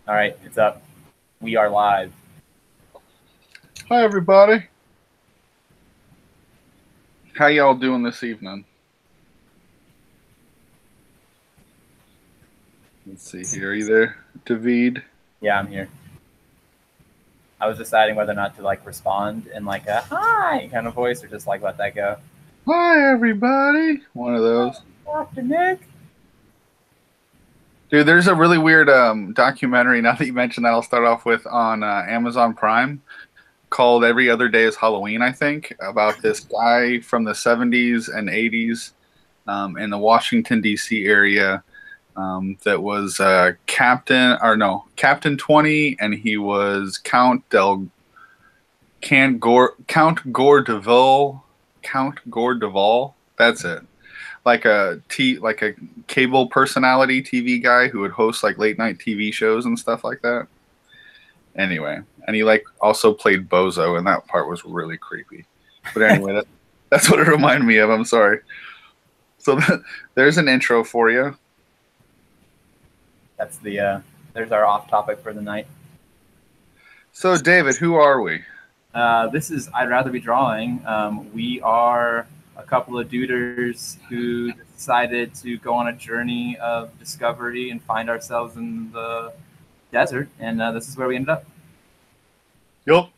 All right, it's up. We are live. Hi, everybody. How y'all doing this evening? Let's see here. Are you there, David? Yeah, I'm here. I was deciding whether or not to like respond in like a hi kind of voice or just like let that go. Hi, everybody. One of those. Dr. Nick. Dude, there's a really weird documentary, now that you mentioned that, I'll start off with on Amazon Prime called Every Other Day is Halloween, I think, about this guy from the 70s and 80s in the Washington, D.C. area that was Captain 20, and he was Count Gordeval. That's it. Like a cable personality TV guy who would host like late night TV shows and stuff like that. Anyway, and he like also played Bozo, and that part was really creepy. But anyway, that's what it reminded me of. I'm sorry. So there's an intro for you. That's there's our off topic for the night. So David, who are we? This is I'd rather be drawing. We are a couple of duders who decided to go on a journey of discovery and find ourselves in the desert, and this is where we ended up. Yup.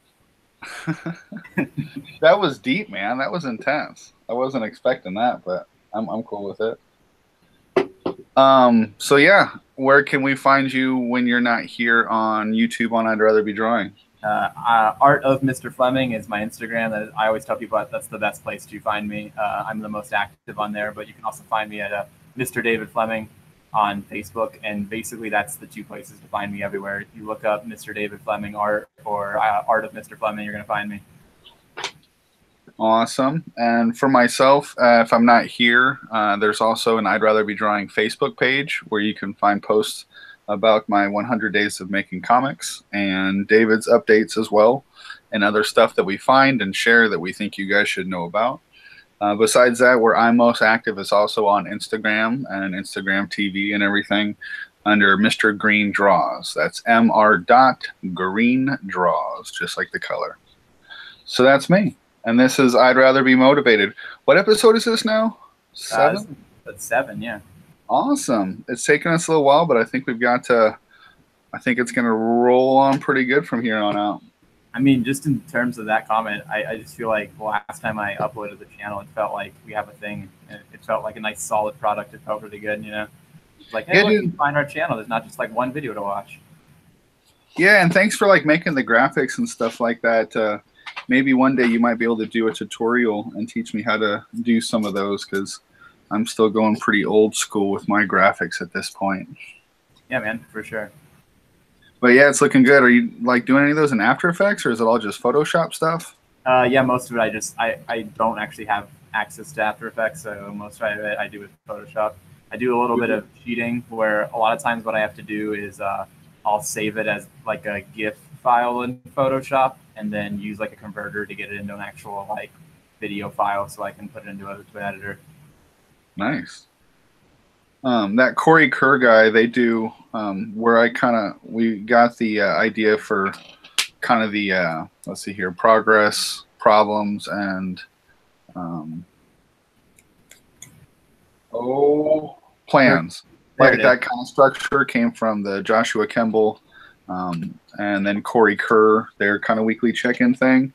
That was deep, man. That was intense. I wasn't expecting that, but I'm cool with it. So yeah, where can we find you when you're not here on YouTube on I'd Rather Be Drawing? Art of Mr. Fleming is my Instagram. That is, I always tell people that's the best place to find me. I'm the most active on there, but you can also find me at Mr. David Fleming on Facebook, and basically that's the two places to find me everywhere. If you look up Mr. David Fleming art or Art of Mr. Fleming, you're going to find me. Awesome. And for myself, if I'm not here, there's also an I'd Rather Be Drawing Facebook page where you can find posts about my 100 days of making comics and David's updates as well, and other stuff that we find and share that we think you guys should know about. Besides that, where I'm most active is also on Instagram and Instagram TV and everything under Mr. Green Draws. That's Mr. Green Draws, just like the color. So that's me. And this is I'd Rather Be Motivated. What episode is this now? 7? That's 7, yeah. Awesome. It's taken us a little while, but I think I think it's going to roll on pretty good from here on out. I mean, just in terms of that comment, I just feel like the last time I uploaded the channel, it felt like we have a thing. It felt like a nice, solid product. It felt really good, you know? It's like, hey, Yeah, look, you dude. can find our channel. There's not just like one video to watch. Yeah, and thanks for like making the graphics and stuff like that. Maybe one day you might be able to do a tutorial and teach me how to do some of those, because I'm still going pretty old school with my graphics at this point. Yeah, man, for sure. But yeah, it's looking good. Are you like doing any of those in After Effects, or is it all just Photoshop stuff? Yeah, most of it I don't actually have access to After Effects, so most of it I do with Photoshop. I do a little bit of cheating where a lot of times what I have to do is I'll save it as like a GIF file in Photoshop and then use like a converter to get it into an actual like video file so I can put it into an editor. Nice. That Corey Kerr guy, they do where we got the idea for kind of the let's see here, progress, problems, and plans. Like that kind of structure came from the Joshua Kemble and then Corey Kerr, their kind of weekly check-in thing.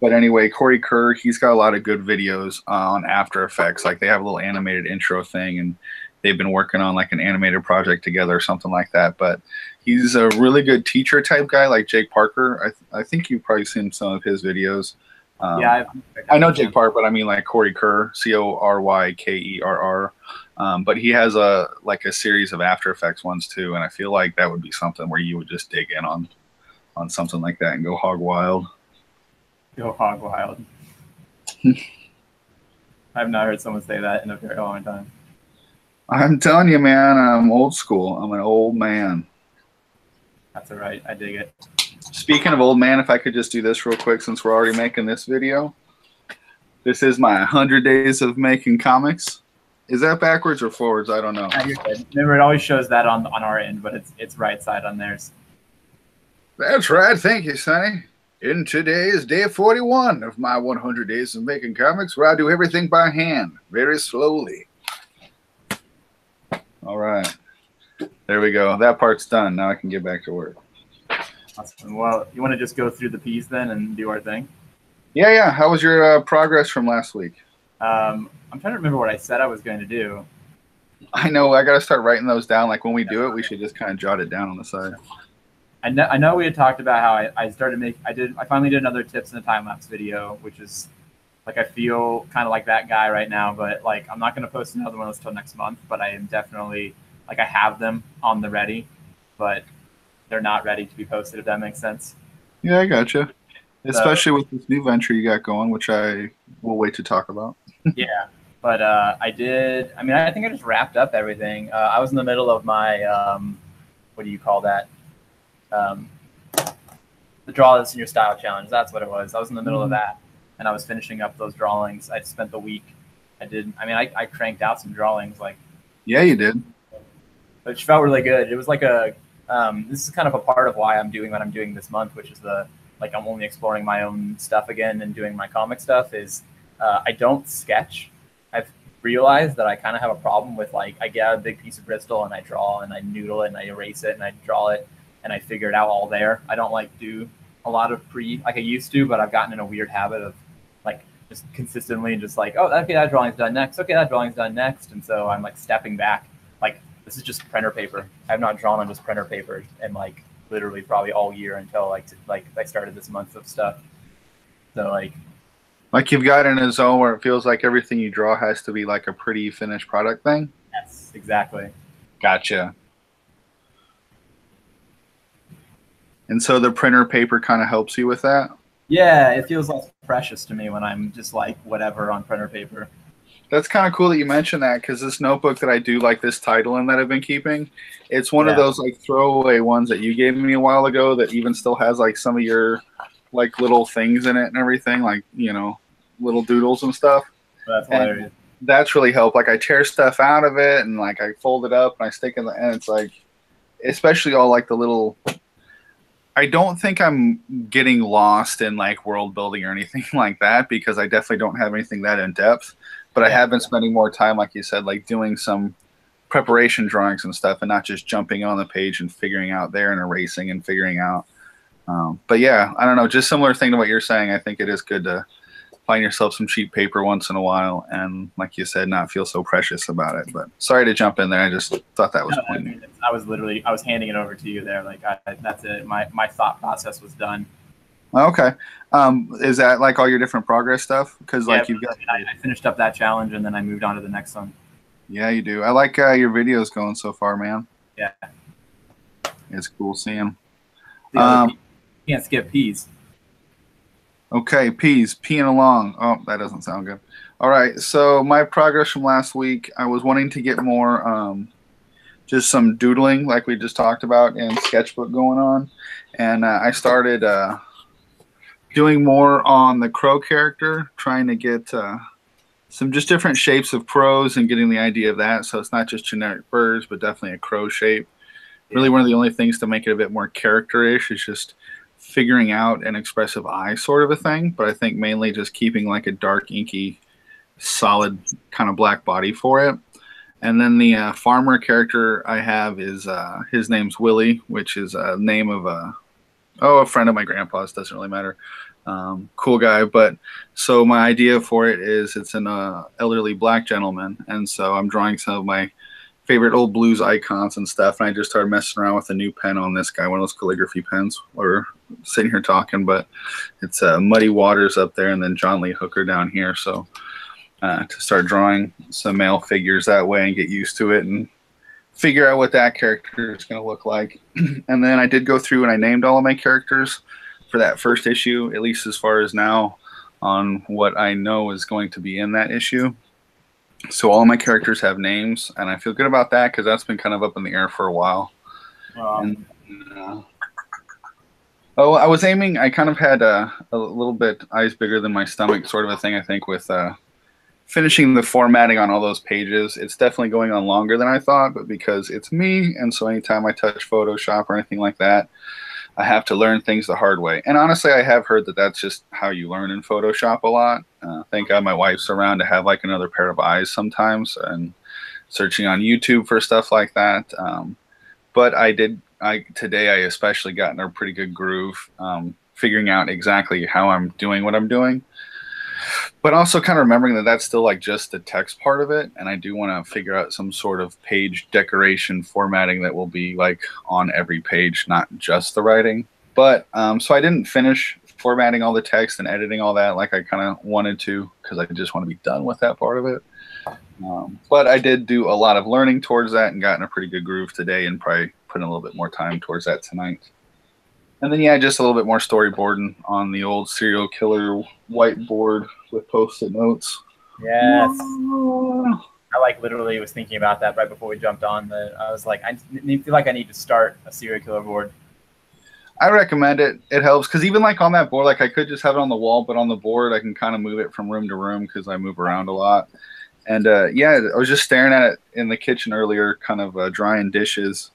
But anyway, Corey Kerr, he's got a lot of good videos on After Effects. Like they have a little animated intro thing, and they've been working on like an animated project together or something like that. But he's a really good teacher type guy, like Jake Parker. I think you've probably seen some of his videos. Yeah, I know Jake Parker, but I mean like Corey Kerr, Coreykerr. But he has a series of After Effects ones too, and I feel like that would be something where you would just dig in on something like that and go hog wild. Go hog wild. I've not heard someone say that in a very long time. I'm telling you, man, I'm old school. I'm an old man. That's all right. I dig it. Speaking of old man, if I could just do this real quick since we're already making this video. This is my 100 days of making comics. Is that backwards or forwards? I don't know. You're good. Remember, it always shows that on our end, but it's right side on theirs. That's right. Thank you, Sonny. And today is day 41 of my 100 days of making comics, where I do everything by hand, very slowly. All right. There we go. That part's done. Now I can get back to work. Awesome. Well, you want to just go through the piece then and do our thing? Yeah. How was your progress from last week? I'm trying to remember what I said I was going to do. I know. I got to start writing those down. Like when we do it, we should just kind of jot it down on the side. I know we had talked about how I finally did another tips in a time-lapse video, which is like, I feel kind of like that guy right now, but like I'm not going to post another one until next month, but I am definitely, like, I have them on the ready, but they're not ready to be posted, if that makes sense. Yeah, I gotcha. Especially with this new venture you got going, which I will wait to talk about. Yeah, but I think I just wrapped up everything. I was in the middle of my, what do you call that? The Draw This in Your Style challenge. That's what it was. I was in the middle of that, and I was finishing up those drawings. I spent the week. I cranked out some drawings. Like, yeah, you did. Which felt really good. It was like this is kind of a part of why I'm doing what I'm doing this month, which is I'm only exploring my own stuff again and doing my comic stuff. Is I don't sketch. I've realized that I kind of have a problem with, like, I get a big piece of Bristol and I draw and I noodle it and I erase it and I draw it and I figure it out all there. I don't like do a lot of like I used to, but I've gotten in a weird habit of like just consistently and just like, oh, okay, that drawing's done next. Okay, that drawing's done next. And so I'm like stepping back. Like, this is just printer paper. I've not drawn on just printer paper and like literally probably all year until like I started this month of stuff. So like you've got in a zone where it feels like everything you draw has to be like a pretty finished product thing. Yes, exactly. Gotcha. And so the printer paper kind of helps you with that? Yeah, it feels less precious to me when I'm just like whatever on printer paper. That's kind of cool that you mentioned that, because this notebook that I do like this title in that I've been keeping, it's one of those like throwaway ones that you gave me a while ago that even still has like some of your like little things in it and everything, like, you know, little doodles and stuff. That's hilarious. That's really helped. Like I tear stuff out of it and like I fold it up and I stick in the, and it's like, especially all like the little, I don't think I'm getting lost in like world building or anything like that, because I definitely don't have anything that in depth. But I have been spending more time, like you said, like doing some preparation drawings and stuff, and not just jumping on the page and figuring out there and erasing and figuring out. But yeah, I don't know, just similar thing to what you're saying. I think it is good to find yourself some cheap paper once in a while, and like you said, not feel so precious about it. But sorry to jump in there. I just thought that was poignant. I was handing it over to you there. Like that's it. My thought process was done. Okay. Is that like all your different progress stuff? Because like you've got. I finished up that challenge and then I moved on to the next one. Yeah, you do. I like your videos going so far, man. Yeah. It's cool seeing. You can't skip peas. Okay, peas, peeing along. Oh, that doesn't sound good. All right, so my progress from last week, I was wanting to get more just some doodling like we just talked about and sketchbook going on. And I started doing more on the crow character, trying to get some just different shapes of crows and getting the idea of that. So it's not just generic birds, but definitely a crow shape. Really one of the only things to make it a bit more character-ish is just figuring out an expressive eye sort of a thing. But I think mainly just keeping like a dark, inky, solid kind of black body for it. And then the farmer character I have is, his name's Willie, which is a name of a friend of my grandpa's, doesn't really matter. Cool guy. But so my idea for it is it's an elderly black gentleman. And so I'm drawing some of my favorite old blues icons and stuff. And I just started messing around with a new pen on this guy, one of those calligraphy pens. We're sitting here talking, but it's Muddy Waters up there and then John Lee Hooker down here. So to start drawing some male figures that way and get used to it and figure out what that character is going to look like. And then I did go through and I named all of my characters for that first issue, at least as far as now, on what I know is going to be in that issue. So all my characters have names, and I feel good about that because that's been kind of up in the air for a while. Oh, I was aiming, I kind of had a little bit eyes bigger than my stomach sort of a thing, I think, with finishing the formatting on all those pages. It's definitely going on longer than I thought, but because it's me, and so anytime I touch Photoshop or anything like that, I have to learn things the hard way. And honestly, I have heard that that's just how you learn in Photoshop a lot. Thank God my wife's around to have like another pair of eyes sometimes, and searching on YouTube for stuff like that. But today I especially got in a pretty good groove, figuring out exactly how I'm doing what I'm doing, but also kind of remembering that that's still like just the text part of it, and I do want to figure out some sort of page decoration formatting that will be like on every page, not just the writing. But so I didn't finish formatting all the text and editing all that like I kind of wanted to, because I just want to be done with that part of it. But I did do a lot of learning towards that and got in a pretty good groove today, and probably put in a little bit more time towards that tonight. And then, yeah, just a little bit more storyboarding on the old serial killer whiteboard with Post-it notes. Yes. I like literally was thinking about that right before we jumped on. I was like, I feel like I need to start a serial killer board. I recommend it. It helps because even like on that board, like I could just have it on the wall, but on the board I can kind of move it from room to room because I move around a lot. And yeah, I was just staring at it in the kitchen earlier, kind of drying dishes,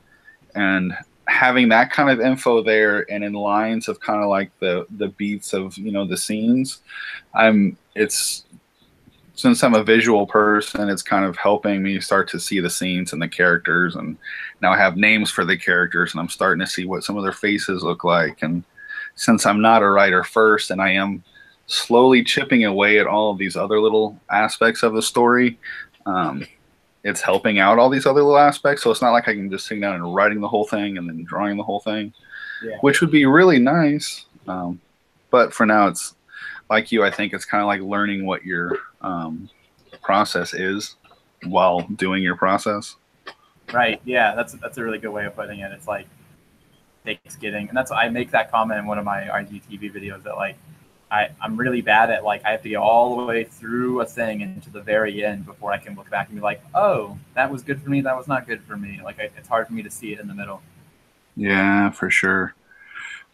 and having that kind of info there, and in lines of kind of like the beats of, you know, the scenes. Since I'm a visual person, it's kind of helping me start to see the scenes and the characters, and now I have names for the characters, and I'm starting to see what some of their faces look like. And since I'm not a writer first, and I am slowly chipping away at all of these other little aspects of the story, it's helping out all these other little aspects. So it's not like I can just sit down and writing the whole thing and then drawing the whole thing, which would be really nice. But for now, it's like you, I think it's kind of like learning what your process is while doing your process. Right. Yeah, that's a really good way of putting it. It's like takes getting, and I make that comment in one of my IGTV videos that like I'm really bad at, like, I have to go all the way through a thing and to the very end before I can look back and be like, oh, that was good for me, that was not good for me. Like it's hard for me to see it in the middle. Yeah, for sure.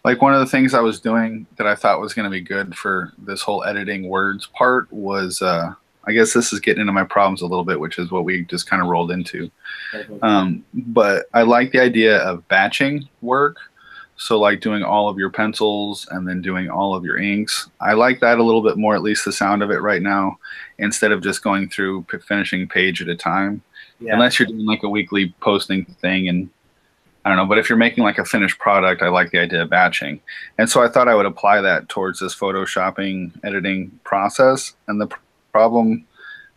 Like one of the things I was doing that I thought was going to be good for this whole editing words part was, I guess this is getting into my problems a little bit, which is what we just kind of rolled into. But I like the idea of batching work. So like doing all of your pencils and then doing all of your inks. I like that a little bit more, at least the sound of it right now, instead of just going through finishing page at a time. Yeah. Unless you're doing like a weekly posting thing, and I don't know, but if you're making like a finished product, I like the idea of batching. And so I thought I would apply that towards this photoshopping editing process. And the problem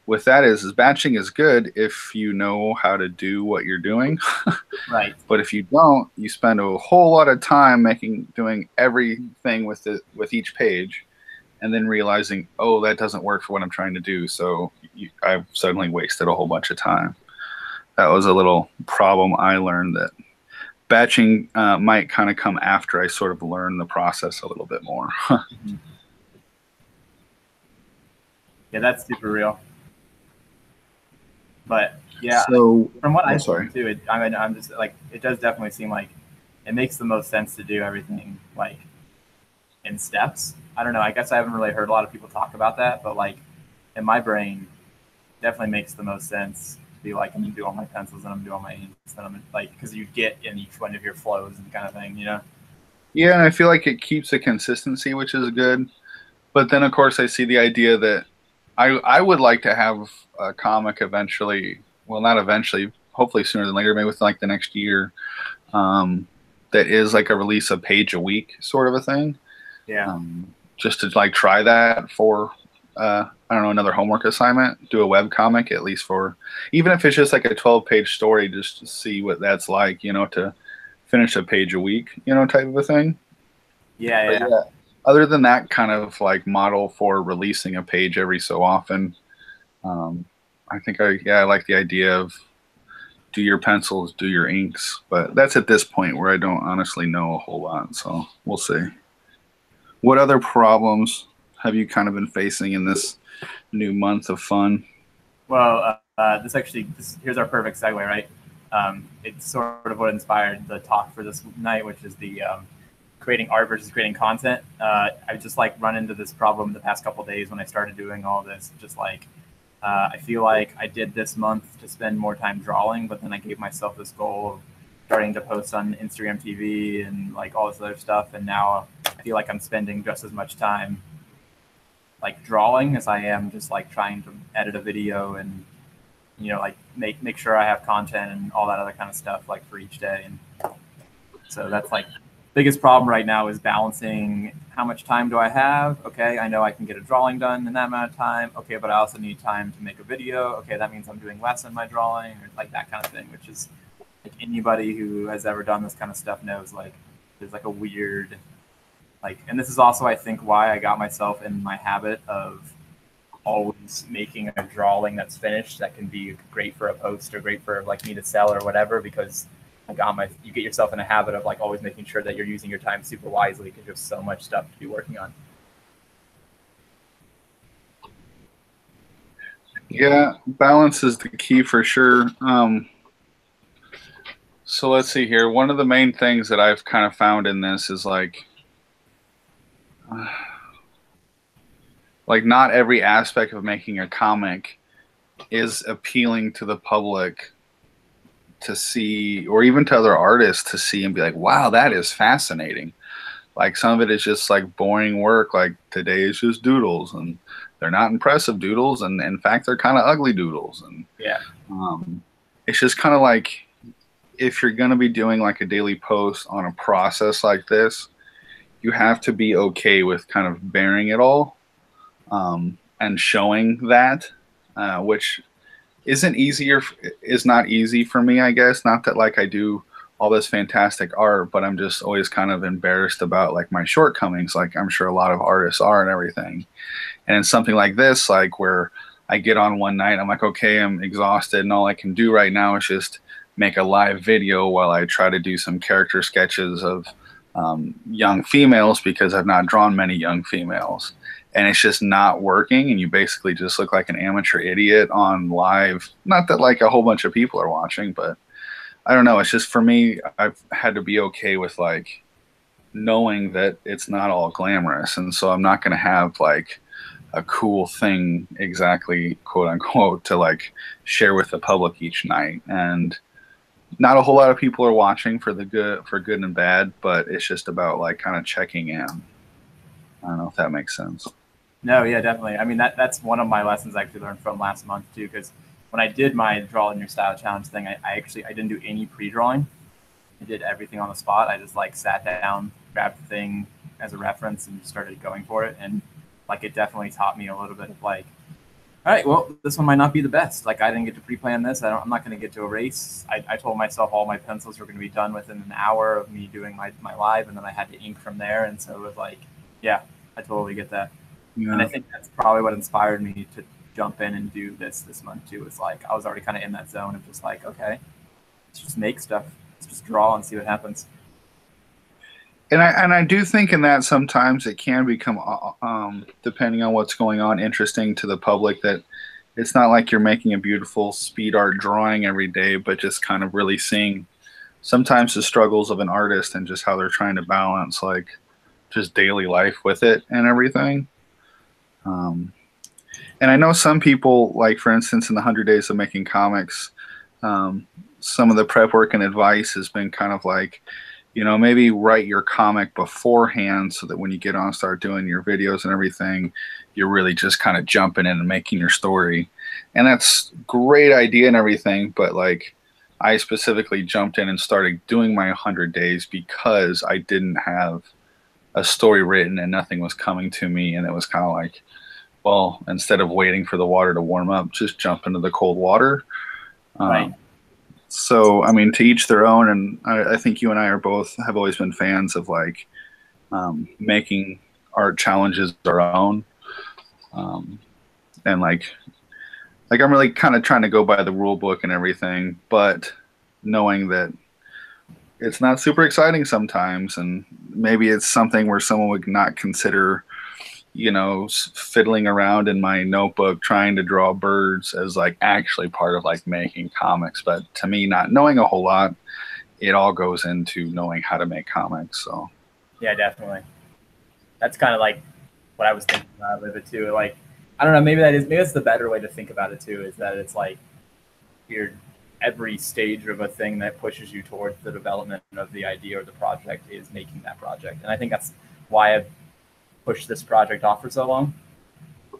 with that is batching is good if you know how to do what you're doing. Right. But if you don't, you spend a whole lot of time doing everything with each page, and then realizing, oh, that doesn't work for what I'm trying to do. So I've suddenly wasted a whole bunch of time. That was a little problem I learned, that batching might kind of come after I sort of learn the process a little bit more. Yeah, that's super real. But yeah, so from what I've seen too, I'm just like, it does definitely seem like it makes the most sense to do everything like in steps. I don't know. I guess I haven't really heard a lot of people talk about that, but like in my brain, definitely makes the most sense to be like, I'm gonna do all my pencils and I'm gonna do all my inks, and I'm like, because you get in each one of your flows and kind of thing, you know? Yeah, and I feel like it keeps a consistency, which is good. But then of course I see the idea that I would like to have a comic eventually, well, not eventually, hopefully sooner than later, maybe within like the next year, that is like a release a page a week sort of a thing. Yeah. Just to like try that for, I don't know, another homework assignment, do a web comic, at least for, even if it's just like a 12-page story, just to see what that's like, you know, to finish a page a week, you know, type of a thing. Yeah. Other than that kind of like model for releasing a page every so often, I think I like the idea of do your pencils, do your inks, but that's at this point where I don't honestly know a whole lot, so we'll see. What other problems have you kind of been facing in this new month of fun? Well, here's our perfect segue, right? It's sort of what inspired the talk for this night, which is the creating art versus creating content. I just like run into this problem the past couple of days when I started doing all this, just like I feel like I did this month to spend more time drawing, but then I gave myself this goal of starting to post on Instagram TV and like all this other stuff. And now I feel like I'm spending just as much time like drawing as I am just like trying to edit a video and like make sure I have content and all that other kind of stuff like for each day. And so that's like biggest problem right now is balancing how much time do I have? Okay, I know I can get a drawing done in that amount of time. Okay, but I also need time to make a video. Okay, that means I'm doing less in my drawing or like that kind of thing, which is like anybody who has ever done this kind of stuff knows like there's like a weird like, and this is also I think why I got myself in my habit of always making a drawing that's finished that can be great for a post or great for like me to sell or whatever, because you get yourself in a habit of like always making sure that you're using your time super wisely because there's so much stuff to be working on. Yeah, balance is the key for sure. So let's see here. One of the main things that I've kind of found in this is like not every aspect of making a comic is appealing to the public to see, or even to other artists to see and be like, wow, that is fascinating. Like some of it is just like boring work. Like today is just doodles, and they're not impressive doodles, and in fact they're kind of ugly doodles. And yeah, it's just kind of like if you're going to be doing like a daily post on a process like this, you have to be okay with kind of bearing it all and showing that, which is not easy for me, I guess. Not that like I do all this fantastic art, but I'm just always kind of embarrassed about like my shortcomings, like I'm sure a lot of artists are and everything. And in something like this, like where I get on one night, I'm like, okay, I'm exhausted and all I can do right now is just make a live video while I try to do some character sketches of young females, because I've not drawn many young females. And it's just not working, and you basically just look like an amateur idiot on live. Not that like a whole bunch of people are watching, but I don't know. It's just for me, I've had to be okay with like knowing that it's not all glamorous, and so I'm not going to have like a cool thing exactly, quote unquote, to like share with the public each night. And not a whole lot of people are watching for good and bad, but it's just about like kind of checking in. I don't know if that makes sense. No, yeah, definitely. I mean, that's one of my lessons I actually learned from last month too, because when I did my draw in your style challenge thing, I didn't do any pre-drawing. I did everything on the spot. I just like sat down, grabbed the thing as a reference, and started going for it. And like it definitely taught me a little bit of like, all right, well, this one might not be the best. Like I didn't get to pre-plan this. I'm not going to get to erase. I told myself all my pencils were going to be done within an hour of me doing my live, and then I had to ink from there. And so it was like, yeah, I totally get that. Yeah. And I think that's probably what inspired me to jump in and do this month too. It's like I was already kind of in that zone of just like, okay, let's just make stuff. Let's just draw and see what happens. And I do think in that sometimes it can become, depending on what's going on, interesting to the public, that it's not like you're making a beautiful speed art drawing every day, but just kind of really seeing sometimes the struggles of an artist and just how they're trying to balance like just daily life with it and everything. And I know some people, like for instance, in the 100 Days of Making Comics, some of the prep work and advice has been kind of like, maybe write your comic beforehand so that when you get on and start doing your videos and everything, you're really just kind of jumping in and making your story. And that's great idea and everything, but like I specifically jumped in and started doing my 100 days because I didn't have a story written and nothing was coming to me, and it was kind of like, well, instead of waiting for the water to warm up, just jump into the cold water. Right. So, I mean, to each their own, and I think you and I have always been fans of like making art challenges our own, and like I'm really kind of trying to go by the rule book and everything, but knowing that it's not super exciting sometimes, and maybe it's something where someone would not consider, fiddling around in my notebook trying to draw birds as like actually part of like making comics. But to me, not knowing a whole lot, it all goes into knowing how to make comics. So yeah, definitely. That's kind of like what I was thinking about with it too. Like I don't know. Maybe that's the better way to think about it too. Is that it's like you're every stage of a thing that pushes you towards the development of the idea or the project is making that project. And I think that's why I've pushed this project off for so long.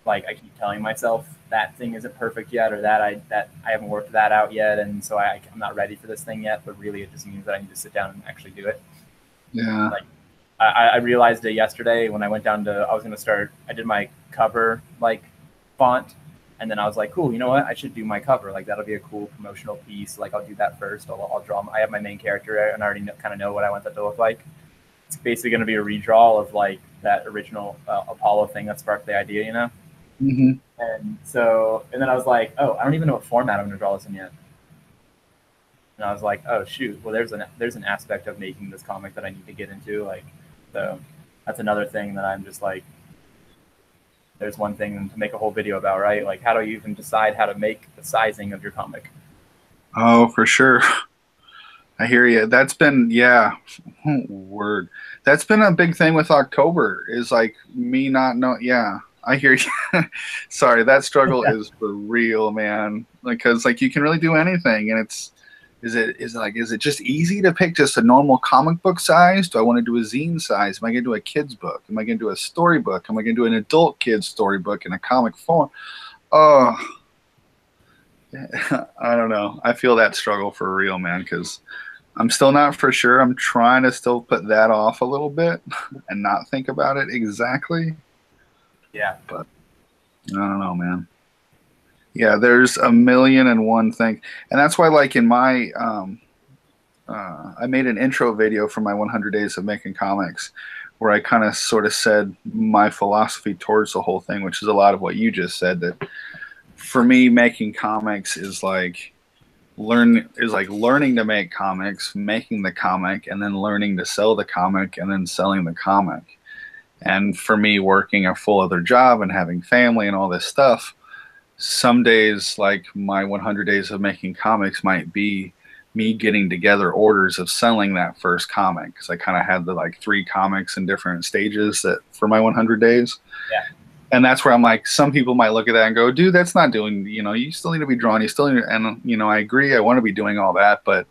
Like I keep telling myself that thing isn't perfect yet, or that I haven't worked that out yet, and so I'm not ready for this thing yet. But really, it just means that I need to sit down and actually do it. Yeah. Like I realized it yesterday when I went down to I was going to start. I did my cover like font, and then I was like, cool, you know what? I should do my cover. Like that'll be a cool promotional piece. Like I'll do that first. I'll draw. I have my main character, and I already kind of know what I want that to look like. It's basically going to be a redraw of like that original Apollo thing that sparked the idea, you know. Mm-hmm. And so, and then I was like, oh, I don't even know what format I'm going to draw this in yet. And I was like, oh shoot, well there's an aspect of making this comic that I need to get into, like, so that's another thing that I'm just like, there's one thing to make a whole video about, right? Like, how do you even decide how to make the sizing of your comic? Oh, for sure. I hear you. That's been, yeah, word. That's been a big thing with October is like me not know. Yeah. I hear you. Sorry, that struggle is for real, man. Because like you can really do anything, and is it just easy to pick just a normal comic book size? Do I want to do a zine size? Am I going to do a kid's book? Am I going to do a storybook? Am I going to do an adult kid's storybook in a comic form? Oh, I don't know. I feel that struggle for real, man. Because I'm still not for sure. I'm trying to still put that off a little bit and not think about it exactly. Yeah. But I don't know, man. Yeah, there's a million and one thing. And that's why, like, in my, I made an intro video for my 100 Days of Making Comics where I kind of sort of said my philosophy towards the whole thing, which is a lot of what you just said, that for me, making comics is like learning to make comics, making the comic, and then learning to sell the comic, and then selling the comic. And for me, working a full other job and having family and all this stuff, some days, like my 100 Days of Making Comics might be me getting together orders of selling that first comic, because I kind of had the like 3 comics in different stages that for my 100 days. Yeah. And that's where I'm like, some people might look at that and go, dude, that's not doing, you still need to be drawing. You still need to, and, I agree. I want to be doing all that, but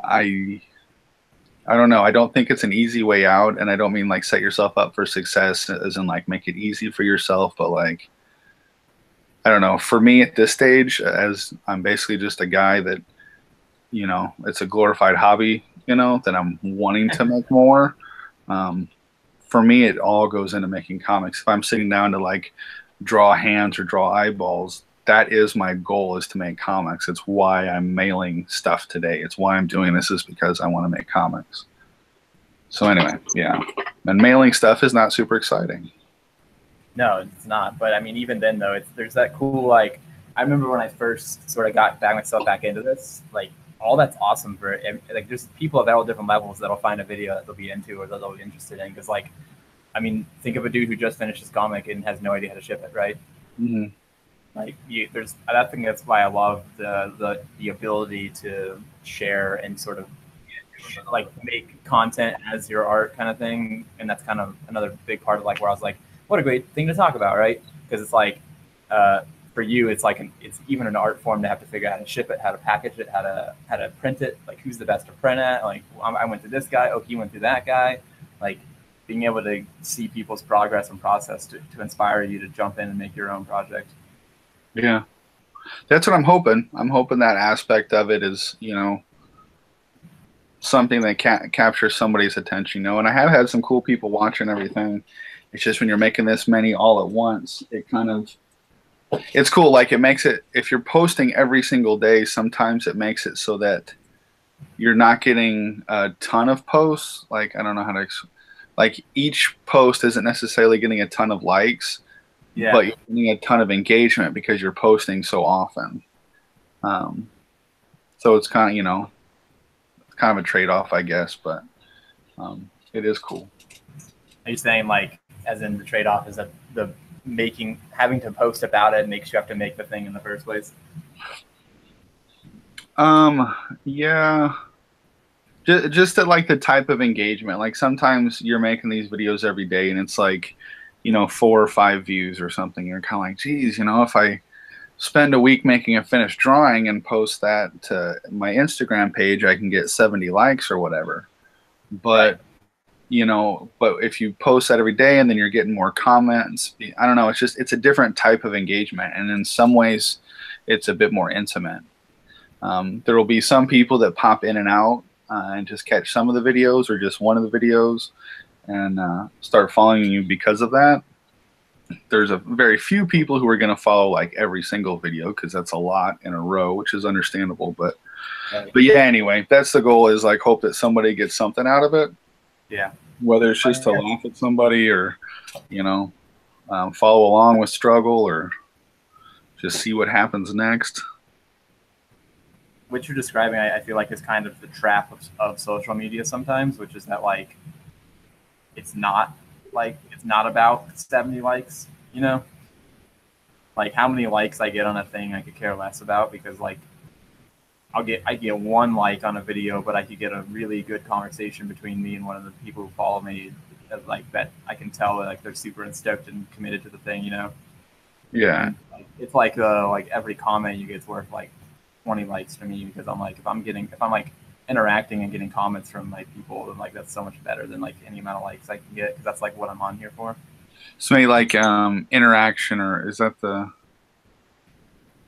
I don't know. I don't think it's an easy way out, and I don't mean like set yourself up for success as in like make it easy for yourself, but like, I don't know. For me at this stage, as I'm basically just a guy that, it's a glorified hobby, that I'm wanting to make more. For me, it all goes into making comics. If I'm sitting down to like draw hands or draw eyeballs, that is my goal, is to make comics. It's why I'm mailing stuff today. It's why I'm doing this, is because I want to make comics. So anyway, yeah. And mailing stuff is not super exciting. No, it's not. But I mean, even then though, there's that cool, like, I remember when I first sort of got myself back into this, like, all that's awesome for it. Like, there's people at all different levels that'll find a video that they'll be into or that they'll be interested in. Because, like, I mean, think of a dude who just finished his comic and has no idea how to ship it, right? Mm-hmm. Like, I think that's why I love the ability to share and sort of like make content as your art kind of thing. And that's kind of another big part of like where I was like, what a great thing to talk about, right? Because it's like, for you, it's like it's even an art form to have to figure out how to ship it, how to package it, how to print it, like who's the best to print it. Like, I went through this guy, oh, he went through that guy. Like, being able to see people's progress and process to inspire you to jump in and make your own project. Yeah, that's what I'm hoping. I'm hoping that aspect of it is, something that captures somebody's attention, and I have had some cool people watching everything. It's just when you're making this many all at once, it's cool. Like, it makes it, if you're posting every single day, sometimes it makes it so that you're not getting a ton of posts. Like, I don't know how to, like, each post isn't necessarily getting a ton of likes, yeah, but you're getting a ton of engagement because you're posting so often. So it's kind of, it's kind of a trade-off, I guess, but it is cool. Are you saying, like, as in the trade-off is that having to post about it makes you have to make the thing in the first place? Yeah. Just at like the type of engagement. Like, sometimes you're making these videos every day and it's like, you know, 4 or 5 views or something. You're kind of like, geez, you know, if I spend a week making a finished drawing and post that to my Instagram page, I can get 70 likes or whatever. But Right. you know, but if you post that every day and then you're getting more comments, I don't know, it's a different type of engagement, and in some ways it's a bit more intimate. There will be some people that pop in and out and just catch some of the videos or just one of the videos and start following you because of that. There's a very few people who are going to follow like every single video, because that's a lot in a row, which is understandable. But yeah, anyway, that's the goal, is like hope that somebody gets something out of it. Yeah. Whether it's just to laugh at somebody or, you know, follow along with struggle or just see what happens next. What you're describing, I feel like, is kind of the trap of social media sometimes, which is that like it's not about 70 likes, you know? Like how many likes I get on a thing I could care less about, because like I get 1 like on a video, but I could get a really good conversation between me and one of the people who follow me, like that I can tell that like they're super stoked and committed to the thing, you know? Yeah. And, it's like every comment you get is worth like 20 likes to me, because I'm like, if I'm like interacting and getting comments from like people, then like that's so much better than like any amount of likes I can get, because that's like what I'm on here for. So maybe like interaction, or is that the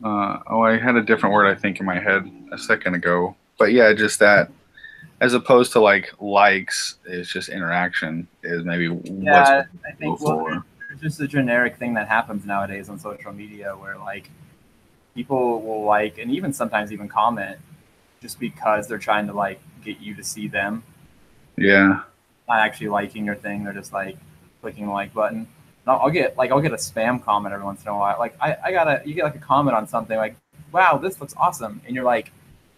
oh, I had a different word I think in my head a second ago. But yeah, just that, as opposed to like likes, it's just interaction is maybe Yeah, what's I think it's just a generic thing that happens nowadays on social media, where like people will like, and even sometimes even comment, just because they're trying to like get you to see them. Yeah. Not actually liking your thing, they're just like clicking the like button. I'll get a spam comment every once in a while. Like you get like a comment on something like, wow, this looks awesome, and you're like,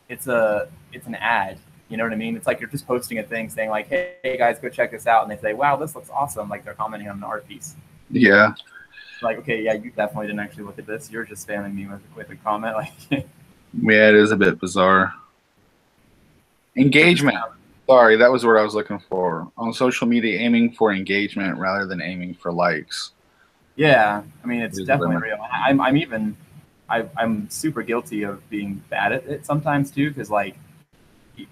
it's an ad. You know what I mean? It's like you're just posting a thing saying like, hey guys, go check this out, and they say, wow, this looks awesome. Like they're commenting on an art piece. Yeah. Like, okay, yeah, you definitely didn't actually look at this. You're just spamming me with a comment. Like, yeah, it is a bit bizarre. Engagement. Sorry, that was what I was looking for. On social media, aiming for engagement rather than aiming for likes. Yeah, I mean, it's definitely real. I'm super guilty of being bad at it sometimes too, because like,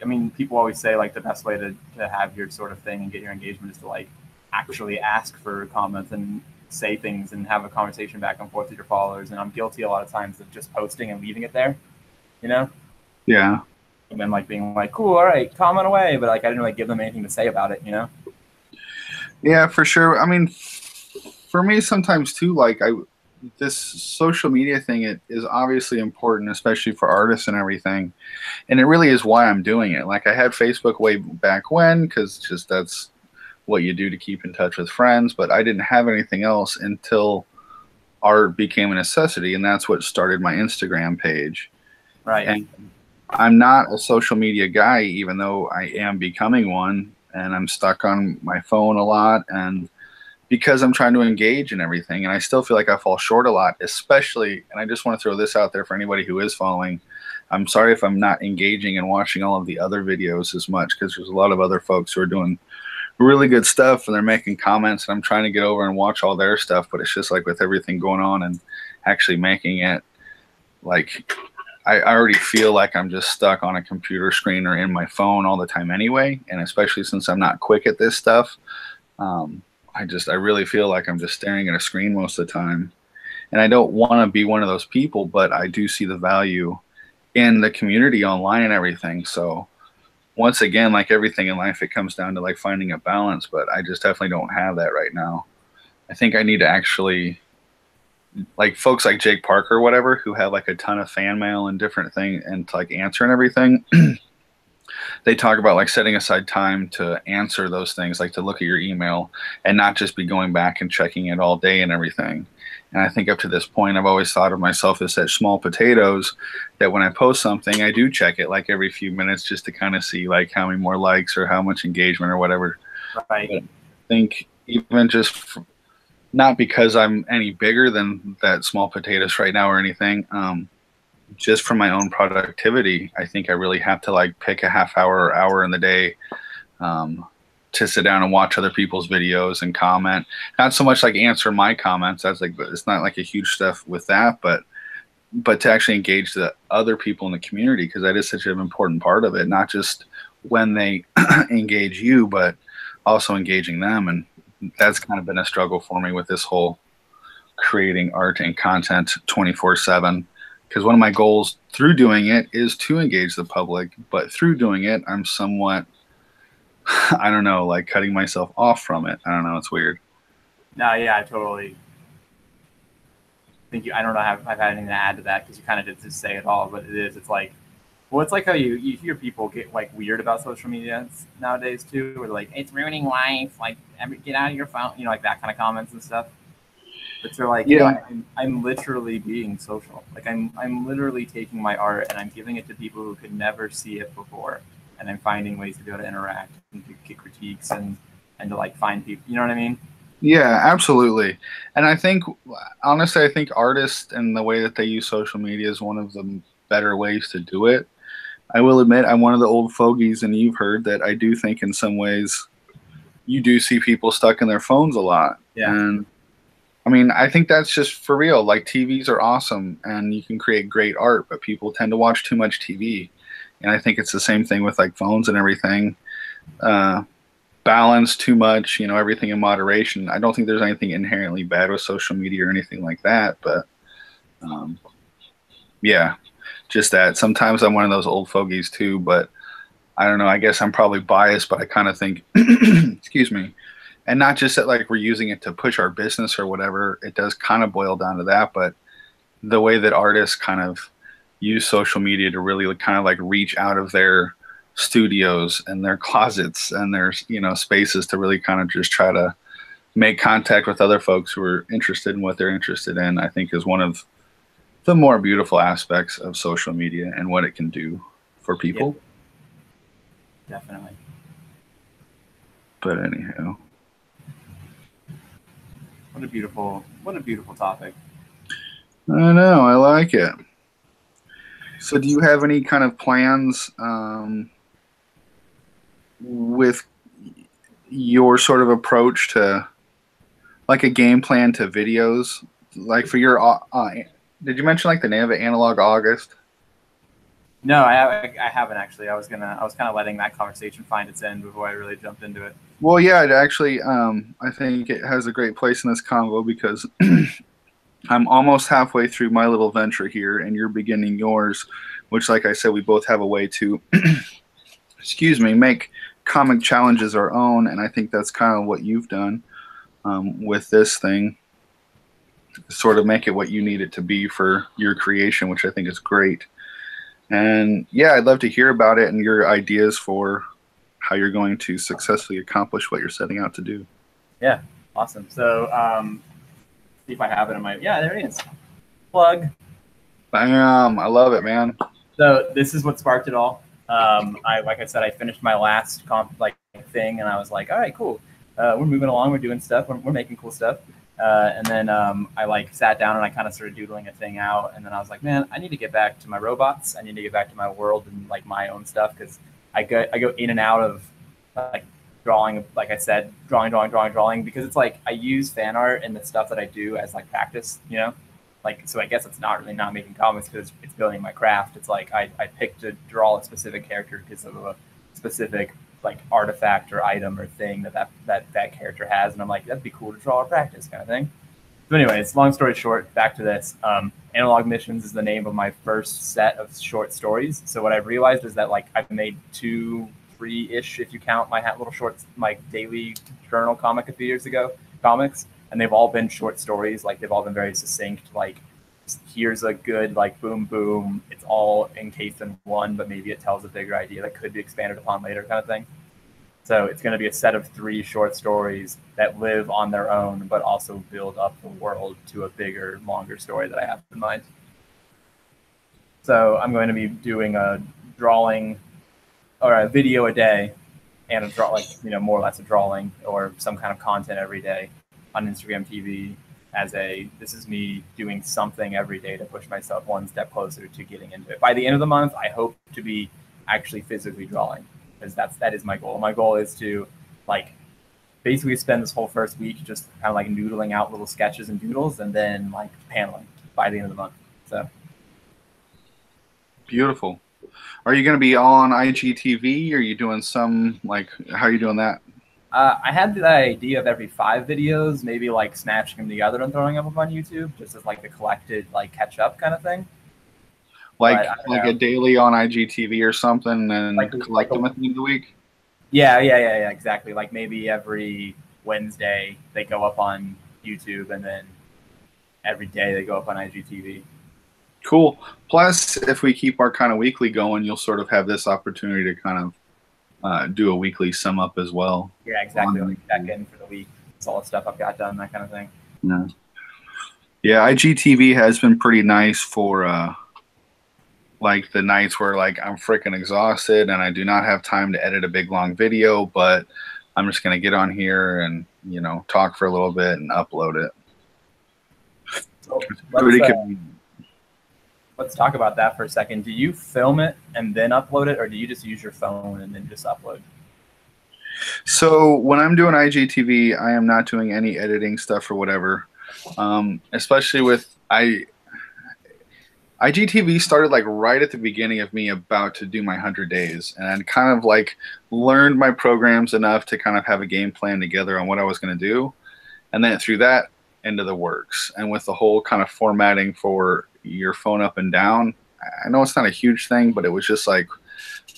I mean, people always say like the best way to have your sort of thing and get your engagement is to like actually ask for comments and say things and have a conversation back and forth with your followers. And I'm guilty a lot of times of just posting and leaving it there, you know? Yeah. And then like being like, cool, all right, comment away, but like I didn't really give them anything to say about it, you know? Yeah, for sure. I mean, for me sometimes too, like this social media thing, it is obviously important, especially for artists and everything. And it really is why I'm doing it. Like I had Facebook way back when, because just that's what you do to keep in touch with friends, but I didn't have anything else until art became a necessity, and that's what started my Instagram page. Right. And I'm not a social media guy, even though I am becoming one, and I'm stuck on my phone a lot, and because I'm trying to engage in everything, and I still feel like I fall short a lot, especially, and I just want to throw this out there for anybody who is following. I'm sorry if I'm not engaging and watching all of the other videos as much, because there's a lot of other folks who are doing really good stuff and they're making comments, and I'm trying to get over and watch all their stuff, but it's just like with everything going on and actually making it, like I already feel like I'm just stuck on a computer screen or in my phone all the time anyway, and especially since I'm not quick at this stuff, I really feel like I'm just staring at a screen most of the time. And I don't want to be one of those people, but I do see the value in the community online and everything. So once again, like everything in life, it comes down to like finding a balance, but I just definitely don't have that right now. I think I need to actually, like folks like Jake Parker or whatever, who have like a ton of fan mail and different things and to like answer and everything. They talk about like setting aside time to answer those things, like to look at your email and not just be going back and checking it all day and everything. And I think up to this point, I've always thought of myself as such small potatoes that when I post something, I do check it like every few minutes just to kind of see like how many more likes or how much engagement or whatever. Right. But I think even just not because I'm any bigger than that small potatoes right now or anything, just for my own productivity, I think I really have to like pick a half hour or hour in the day to sit down and watch other people's videos and comment. Not so much like answer my comments. That's like, it's not like a huge stuff with that, but to actually engage the other people in the community, because that is such an important part of it. Not just when they engage you, but also engaging them. And that's kind of been a struggle for me with this whole creating art and content 24/7. Because one of my goals through doing it is to engage the public, but through doing it, I'm somewhat, I don't know, like cutting myself off from it. I don't know. It's weird. No, yeah, I totally think I don't know if I've had anything to add to that, because you kind of did just say it all, but it is. It's like, well, it's like how you hear people get like weird about social media nowadays too, where they're like, it's ruining life, like get out of your phone, you know, like that kind of comments and stuff. But they're like, yeah, I'm literally being social. Like I'm literally taking my art and I'm giving it to people who could never see it before, and I'm finding ways to be able to interact and to get critiques and to like find people. You know what I mean? Yeah, absolutely. And I think, honestly, I think artists and the way that they use social media is one of the better ways to do it. I will admit I'm one of the old fogies, and you've heard that I do think in some ways you do see people stuck in their phones a lot. Yeah. And I mean, I think that's just for real. Like, TVs are awesome and you can create great art, but people tend to watch too much TV. And I think it's the same thing with like phones and everything. Balance too much, you know, everything in moderation. I don't think there's anything inherently bad with social media or anything like that, but yeah, just that sometimes I'm one of those old fogies too, but I don't know, I guess I'm probably biased, but I kind of think excuse me, and not just that like we're using it to push our business or whatever. It does kind of boil down to that, but the way that artists kind of use social media to really kind of like reach out of their studios and their closets and their, you know, spaces to really kind of just try to make contact with other folks who are interested in what they're interested in, I think is one of the more beautiful aspects of social media and what it can do for people. Yeah. Definitely. But anyhow, what a beautiful topic. I know, I like it. So do you have any kind of plans with your sort of approach to like a game plan to videos, like for your did you mention like the name of it, Analog August? No, I haven't actually. I was kind of letting that conversation find its end before I really jumped into it. Well, yeah, it actually I think it has a great place in this convo because I'm almost halfway through my little venture here and you're beginning yours, which, like I said, we both have a way to excuse me, make comic challenges our own, and I think that's kind of what you've done with this thing, sort of make it what you need it to be for your creation, which I think is great. And yeah, I'd love to hear about it and your ideas for how you're going to successfully accomplish what you're setting out to do. Yeah, awesome. So see if I have it in my, yeah, there it is. Plug. Bam, I love it, man. So this is what sparked it all. Like I said, I finished my last thing, and I was like, all right, cool. We're moving along. We're doing stuff. We're making cool stuff. And then I like sat down and I kind of started doodling a thing out. And then I was like, man, I need to get back to my robots. I need to get back to my world and like my own stuff, because I go in and out of like drawing. Like I said, drawing, because it's like I use fan art and the stuff that I do as like practice, you know. Like, so I guess it's not really not making comics because it's building my craft. It's like I picked to draw a specific character because of a specific like artifact or item or thing that character has, and I'm like, that'd be cool to draw or practice kind of thing. So anyways, long story short, back to this. Analog Missions is the name of my first set of short stories. So what I've realized is that like I've made 2-3-ish, if you count my little shorts, my daily journal comic a few years ago, comics. And they've all been short stories. Like they've all been very succinct. Like here's a good like boom boom. It's all encased in one, but maybe it tells a bigger idea that could be expanded upon later, kind of thing. So it's going to be a set of 3 short stories that live on their own, but also build up the world to a bigger, longer story that I have in mind. So I'm going to be doing a drawing or a video a day, and a draw, like, you know, more or less a drawing or some kind of content every day on Instagram TV this is me doing something every day to push myself one step closer to getting into it. By the end of the month, I hope to be actually physically drawing, because that is my goal. My goal is to like basically spend this whole first week just kind of like noodling out little sketches and doodles, and then like paneling by the end of the month. So Beautiful. Are you going to be all on IGTV? Or are you doing some, like, how are you doing that? I had the idea of every 5 videos, maybe like snatching them together and throwing them up on YouTube, just as like a collected like catch up kind of thing. Like a daily on IGTV or something, and like collect them at the end of the week? Yeah, exactly. Like maybe every Wednesday they go up on YouTube, and then every day they go up on IGTV. Cool. Plus, if we keep our kind of weekly going, you'll sort of have this opportunity to kind of do a weekly sum up as well. Yeah, exactly. Like check in for the week. It's all the stuff I've got done, that kind of thing. Yeah. Yeah, IGTV has been pretty nice for like the nights where like I'm freaking exhausted and I do not have time to edit a big long video, but I'm just gonna get on here and, you know, talk for a little bit and upload it. So let's talk about that for a second. Do you film it and then upload it, or do you just use your phone and then just upload? So when I'm doing IGTV, I am not doing any editing stuff or whatever. Especially with IGTV started like right at the beginning of me about to do my 100 days, and I kind of like learned my programs enough to kind of have a game plan together on what I was going to do, and then through that into the works. And with the whole kind of formatting for your phone up and down, I know it's not a huge thing, but it was just like,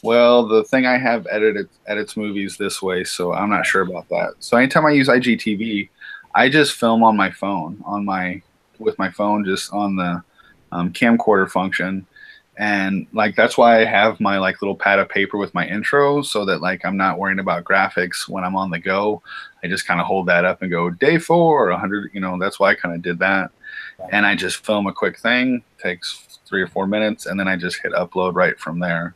well, the thing I have edits movies this way, so I'm not sure about that. So anytime I use IGTV, I just film on my phone, with my phone, just on the camcorder function. And like that's why I have my like little pad of paper with my intro, so that like I'm not worrying about graphics when I'm on the go. I just kind of hold that up and go day 4 or 100, you know. That's why I kind of did that. And I just film a quick thing, takes 3 or 4 minutes, and then I just hit upload right from there.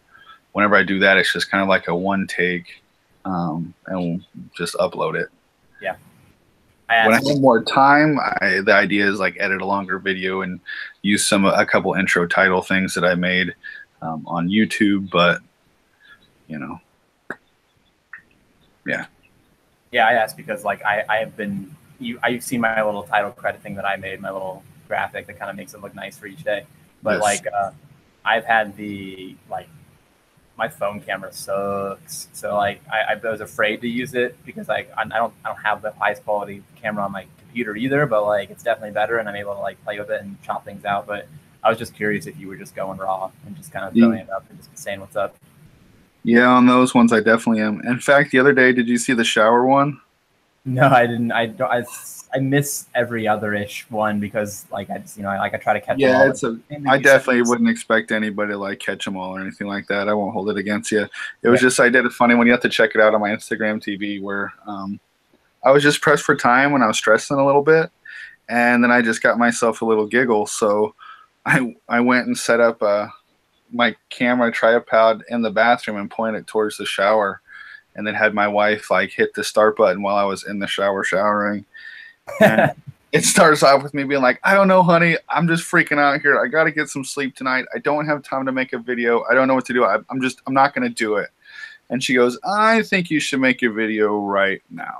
Whenever I do that, it's just kind of like a one take, and we'll just upload it. Yeah. When I have more time, the idea is like edit a longer video and use a couple intro title things that I made on YouTube. But you know, yeah. Yeah, I asked because like I've seen my little title credit thing that I made, my little graphic that kind of makes it look nice for each day. But yes. Like I've had my phone camera sucks, so like I was afraid to use it because like I don't have the highest quality camera on my computer either, but like it's definitely better and I'm able to like play with it and chop things out. But I was just curious if you were just going raw and just kind of throwing it up and just saying what's up. Yeah, on those ones I definitely am. In fact, the other day, did you see the shower one? No, I didn't. I miss every other-ish one because like I just, you know, I try to catch them all. I definitely wouldn't expect anybody to like catch them all or anything like that. I won't hold it against you. It was just, I did it funny when you have to check it out on my Instagram TV where I was just pressed for time when I was stressing a little bit, and then I just got myself a little giggle. So I went and set up my camera tripod in the bathroom and pointed it towards the shower, and then had my wife like hit the start button while I was in the shower showering. And it starts off with me being like, I don't know, honey, I'm just freaking out here. I got to get some sleep tonight. I don't have time to make a video. I don't know what to do. I'm not going to do it. And she goes, I think you should make a video right now.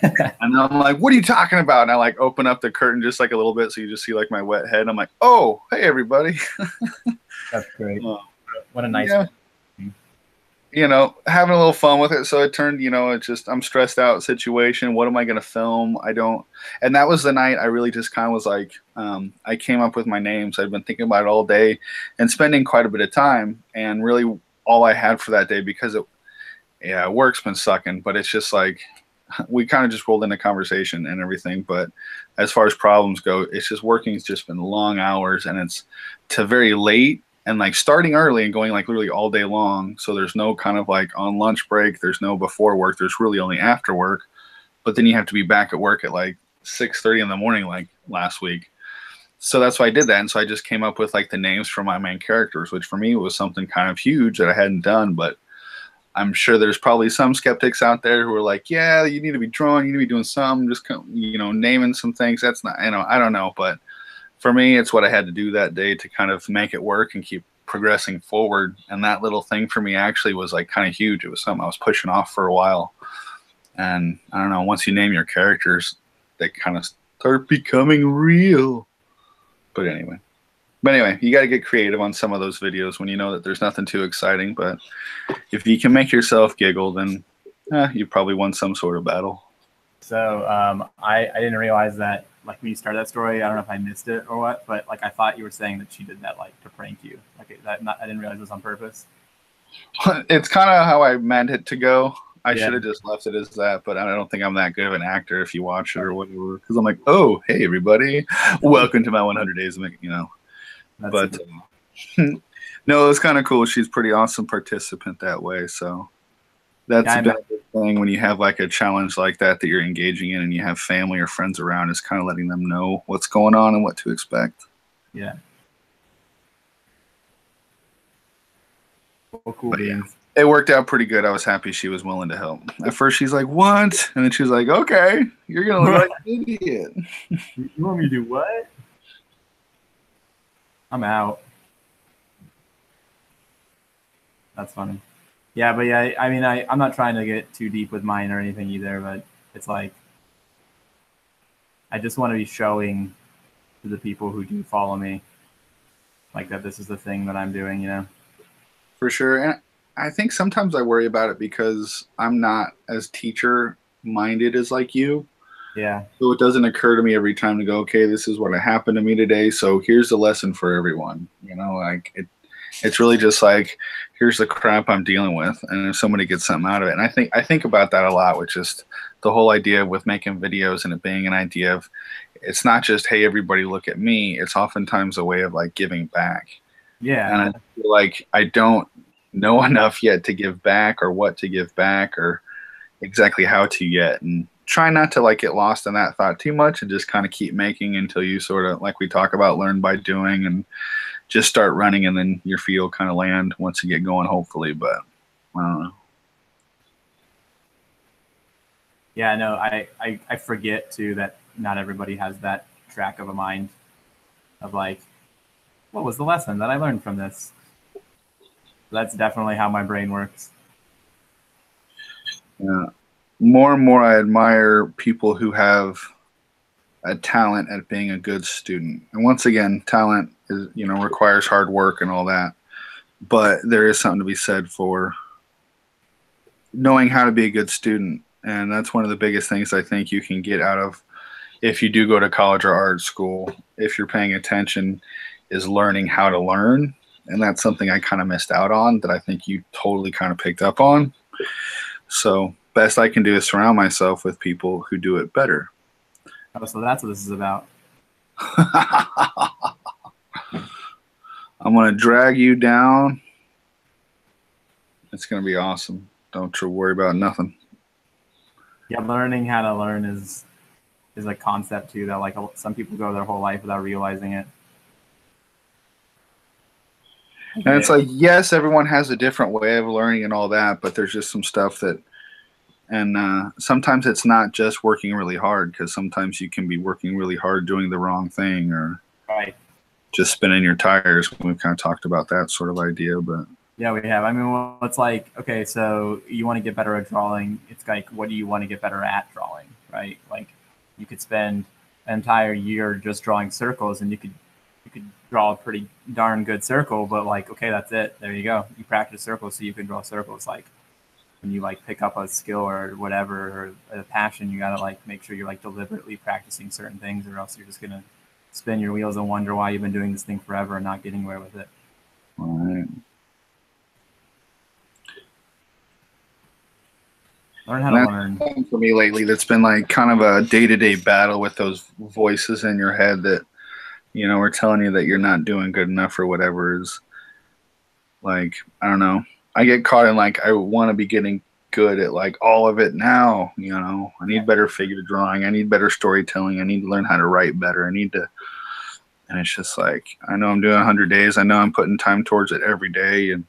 And I'm like, what are you talking about? And I like open up the curtain just like a little bit so you just see like my wet head. I'm like, oh, hey, everybody. That's great. What a nice you know, having a little fun with it. So it turned, you know, it's just, I'm stressed out situation. What am I going to film? And that was the night I really just kind of was like, I came up with my names. I'd been thinking about it all day and spending quite a bit of time. And really all I had for that day, because work's been sucking, but it's just like, we kind of just rolled into conversation and everything. But as far as problems go, it's just working's just been long hours, and it's to very late. And like starting early and going like literally all day long. So there's no kind of like on lunch break. There's no before work. There's really only after work. But then you have to be back at work at like 6:30 in the morning like last week. So that's why I did that. And so I just came up with like the names for my main characters, which for me was something kind of huge that I hadn't done. But I'm sure there's probably some skeptics out there who are like, yeah, you need to be drawing. You need to be doing something. Just, you know, naming some things. That's not, you know, I don't know. But for me, it's what I had to do that day to kind of make it work and keep progressing forward. And that little thing for me actually was like kind of huge. It was something I was pushing off for a while. And I don't know, once you name your characters, they kind of start becoming real. But anyway, you got to get creative on some of those videos when you know that there's nothing too exciting. But if you can make yourself giggle, then you probably won some sort of battle. So I didn't realize that, like, when you started that story, I don't know if I missed it or what, but like I thought you were saying that she did that like to prank you. Like I didn't realize it was on purpose. It's kind of how I meant it to go. I Yeah. should have just left it as that, but I don't think I'm that good of an actor if you watch it or whatever. Because I'm like, oh, hey everybody, welcome to my 100 days of making, That's but no, it was kind of cool. She's a pretty awesome participant that way. So that's Yeah, been a good thing when you have like a challenge like that you're engaging in and you have family or friends around, is kind of letting them know what's going on and what to expect. Yeah. Well, cool beans. It worked out pretty good. I was happy she was willing to help. At first she's like, what? And then she was like, okay, you're going to look like an idiot. You want me to do what? I'm out. That's funny. Yeah, but yeah, I mean, I'm not trying to get too deep with mine or anything either, but it's like, I just want to be showing to the people who do follow me, like, that this is the thing that I'm doing, For sure. And I think sometimes I worry about it because I'm not as teacher minded as like you. Yeah. So it doesn't occur to me every time to go, okay, this is what happened to me today, so here's the lesson for everyone. Like it's really just like, here's the crap I'm dealing with, and if somebody gets something out of it. And I think about that a lot with just the whole idea with making videos and it being an idea of, it's not just, hey, everybody look at me. It's oftentimes a way of like giving back. Yeah. And I feel like I don't know enough yet to give back, or what to give back, or exactly how to yet. And try not to like get lost in that thought too much, and just kind of keep making until you sort of, like we talk about, learn by doing, and just start running, and then your feet will kind of land once you get going, hopefully. But I don't know. Yeah, no, I forget too that not everybody has that track of a mind of like, what was the lesson that I learned from this? That's definitely how my brain works. Yeah. More and more I admire people who have a talent at being a good student. And once again, talent is, requires hard work and all that. But there is something to be said for knowing how to be a good student. And that's one of the biggest things I think you can get out of, if you do go to college or art school, if you're paying attention, is learning how to learn. And that's something I kind of missed out on that I think you totally kind of picked up on. So best I can do is surround myself with people who do it better. Oh, so that's what this is about. I'm going to drag you down. It's going to be awesome. Don't you worry about nothing. Yeah, learning how to learn is a concept too that like some people go their whole life without realizing it. And it's like, yes, everyone has a different way of learning and all that, but there's just some stuff that, and sometimes it's not just working really hard, because sometimes you can be working really hard doing the wrong thing, or right, just spinning your tires. We've kind of talked about that sort of idea, but yeah, we have. I mean, well, it's like, okay, so you want to get better at drawing. It's like, what do you want to get better at drawing, right? Like, you could spend an entire year just drawing circles, and you could draw a pretty darn good circle, but like, okay, that's it. There you go. You practice circles so you can draw circles. Like, when you like pick up a skill or whatever, or a passion, you gotta like make sure you're like deliberately practicing certain things, or else you're just gonna spin your wheels and wonder why you've been doing this thing forever and not getting anywhere with it. all right. Learn how to learn. For me lately, that's been like kind of a day-to-day battle with those voices in your head that, we're telling you that you're not doing good enough or whatever. Is like, I don't know. I get caught in like, I want to be getting good at like all of it now. I need better figure drawing. I need better storytelling. I need to learn how to write better. And it's just like, I know I'm doing 100 days. I know I'm putting time towards it every day. And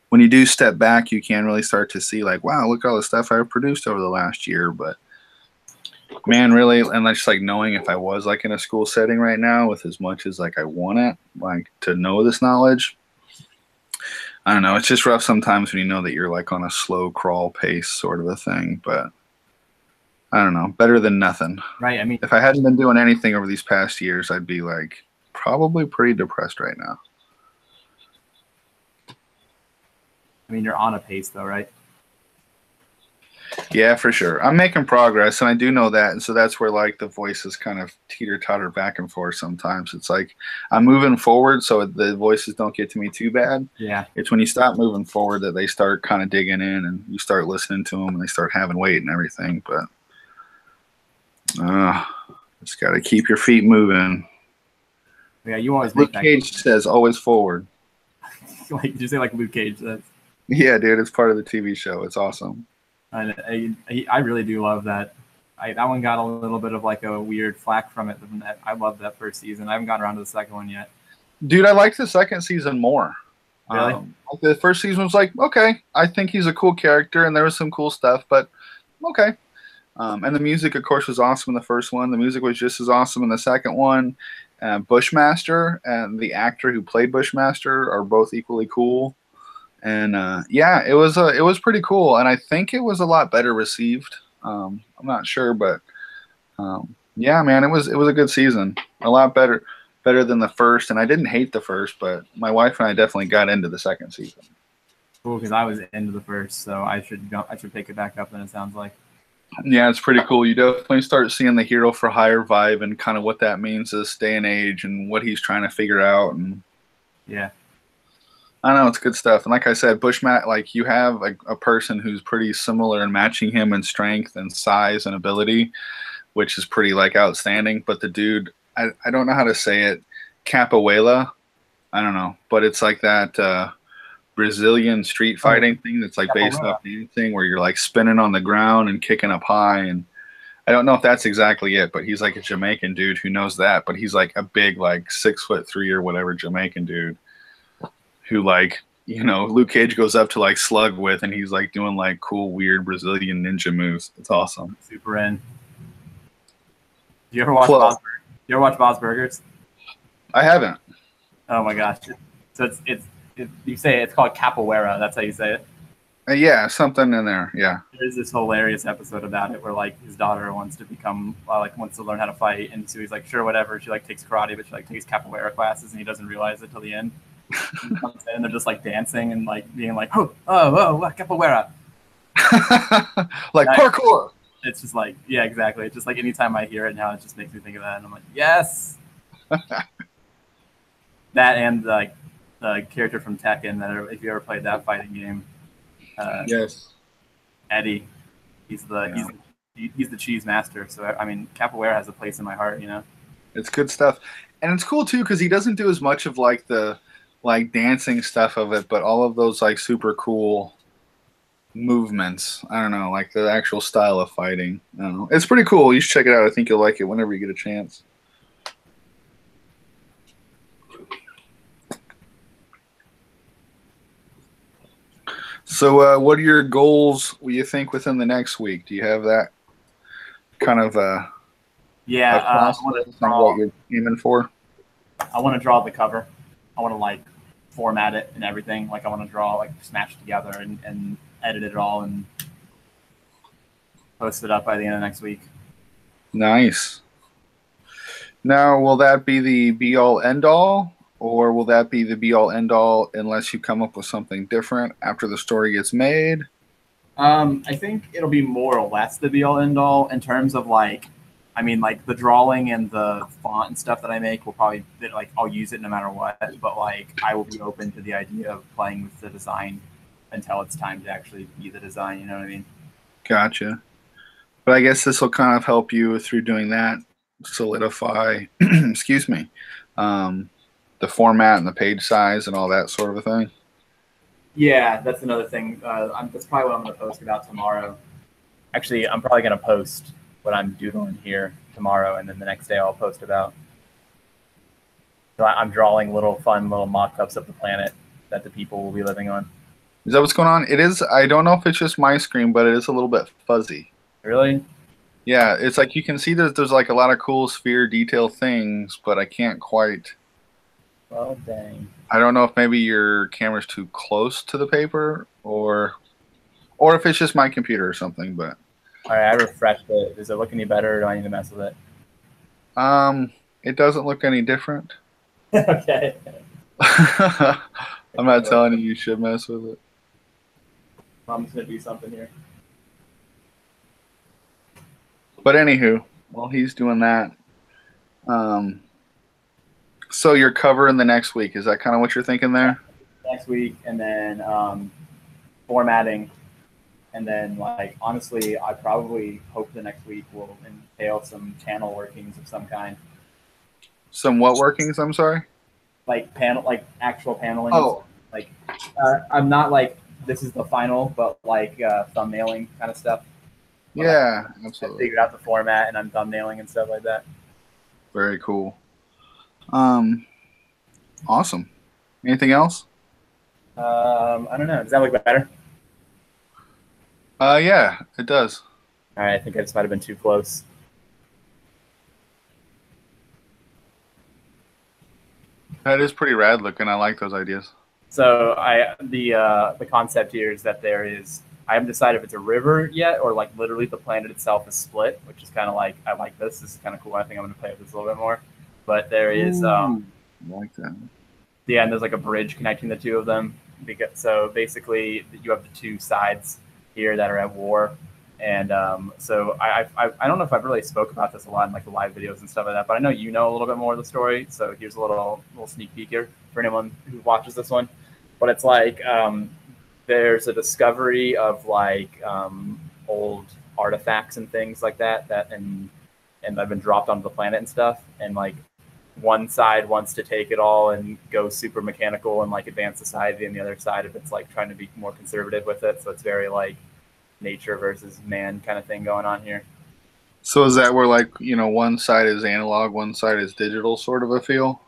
when you do step back, you can really start to see like, wow, look at all the stuff I've produced over the last year. But man, really, and that's just like knowing if I was like in a school setting right now with as much as like I want it, like to know this knowledge, I don't know. It's just rough sometimes when you know that you're like on a slow crawl pace sort of a thing. But I don't know, better than nothing. Right. I mean, If I hadn't been doing anything over these past years, I'd be like probably pretty depressed right now. you're on a pace though, right? Yeah, for sure. I'm making progress, and I do know that, and so that's where like the voices kind of teeter-totter back and forth sometimes. It's like I'm moving forward, so the voices don't get to me too bad. Yeah. It's when you stop moving forward that they start kind of digging in, and you start listening to them, and they start having weight and everything. But just got to keep your feet moving. Yeah, you always Luke make that. Cage says always forward. Like, did you say like Luke Cage says? Yeah, dude, it's part of the TV show. It's awesome. I really do love that. That one got a little bit of like a weird flack from it. I loved that first season. I haven't gotten around to the second one yet. Dude, I liked the second season more. Really? The first season was like, okay, I think he's a cool character, and there was some cool stuff, but okay. And the music, of course, was awesome in the first one. The music was just as awesome in the second one. Bushmaster and the actor who played Bushmaster are both equally cool. And yeah, it was pretty cool, and I think it was a lot better received. I'm not sure, but yeah, man, it was a good season. A lot better than the first, and I didn't hate the first, but my wife and I definitely got into the second season. Cool, because I was into the first, so I should pick it back up. Then it sounds like. Yeah, it's pretty cool. You definitely start seeing the hero for hire vibe and kind of what that means this day and age and what he's trying to figure out. And yeah, I don't know, it's good stuff. And like I said, Bushmat, like you have a person who's pretty similar and matching him in strength and size and ability, which is pretty like outstanding. But the dude, I don't know how to say it, Capoeira, I don't know, but it's like that Brazilian street fighting thing that's like based off dancing where you're like spinning on the ground and kicking up high. And I don't know if that's exactly it, but he's like a Jamaican dude who knows that, but he's like a big, like 6'3" or whatever Jamaican dude who like, you know, Luke Cage goes up to like slug with, and he's like doing like cool, weird Brazilian ninja moves. It's awesome. Super in. Do you ever watch Bob's Burgers? You ever watch Bob's Burgers? I haven't. Oh my gosh. So you say it's called capoeira. That's how you say it. Yeah, something in there. Yeah. There's this hilarious episode about it where like his daughter wants to become wants to learn how to fight, and so he's like, sure, whatever. She like takes karate, but she like takes capoeira classes, and he doesn't realize it till the end. And they're just like dancing and like being like, oh, capoeira. Like parkour. It's just like, yeah, exactly. It's just like anytime I hear it now, it just makes me think of that, and I'm like, yes. That and like the character from Tekken that if you ever played that fighting game. Yes. Eddie, he's the cheese master. So I mean, capoeira has a place in my heart, you know. It's good stuff, and it's cool too because he doesn't do as much of like the dancing stuff of it, but all of those like super cool movements. I don't know, like the actual style of fighting. I don't know. It's pretty cool. You should check it out. I think you'll like it whenever you get a chance. So what are your goals, what do you think, within the next week? Do you have that kind of I want to draw what you're aiming for? I want to draw the cover. I want to like format it and everything. Like I want to draw, like smash it together and edit it all and post it up by the end of next week. Nice. Now, will that be the be-all, end-all? Or will that be the be-all, end-all unless you come up with something different after the story gets made? I think it'll be more or less the be-all, end-all in terms of like, I mean, like the drawing and the font and stuff that I make will probably, like, I'll use it no matter what. But like, I will be open to the idea of playing with the design until it's time to actually be the design. You know what I mean? Gotcha. But I guess this will kind of help you through doing that, solidify, excuse me, the format and the page size and all that sort of a thing. Yeah, that's another thing. That's probably what I'm going to post about tomorrow. Actually, I'm probably going to post what I'm doodling here tomorrow, and then the next day I'll post about. So I'm drawing fun little mock-ups of the planet that the people will be living on. Is that what's going on? It is. I don't know if it's just my screen, but it is a little bit fuzzy. Really? Yeah, it's like you can see that there's like a lot of cool sphere detail things, but I can't quite. Well, dang. I don't know if maybe your camera's too close to the paper or if it's just my computer or something, but All right, I refreshed it. Does it look any better, or do I need to mess with it? It doesn't look any different. Okay. I'm not telling you should mess with it. I'm just gonna do something here. But anywho, while he's doing that, so you're covering the next week. Is that kind of what you're thinking there? Next week, and then formatting, and then like honestly, I probably hope the next week will entail some channel workings of some kind. Some what workings? I'm sorry. Like actual paneling. Oh, like I'm not like this is the final, but like thumbnailing kind of stuff. But yeah, I absolutely. figured out the format, and I'm thumbnailing and stuff like that. Very cool. Awesome. Anything else? I don't know. Does that look better? Yeah, it does. All right, I think I just might have been too close. That is pretty rad looking. I like those ideas. So the concept here is that I haven't decided if it's a river yet or like literally the planet itself is split, which is kind of like I like this. This is kind of cool. I think I'm going to play with this a little bit more. But there is I like that. Yeah, and there's like a bridge connecting the two of them. So basically, you have the two sides here that are at war, and so I don't know if I've really spoke about this a lot in like the live videos and stuff like that, but I know you know a little bit more of the story. So here's a little sneak peek here for anyone who watches this one. But it's like there's a discovery of like old artifacts and things like that and have been dropped onto the planet and stuff, and like one side wants to take it all and go super mechanical and like advance society, and the other side if it's like trying to be more conservative with it. So it's very like nature versus man kind of thing going on here. So is that where like, one side is analog, one side is digital sort of a feel?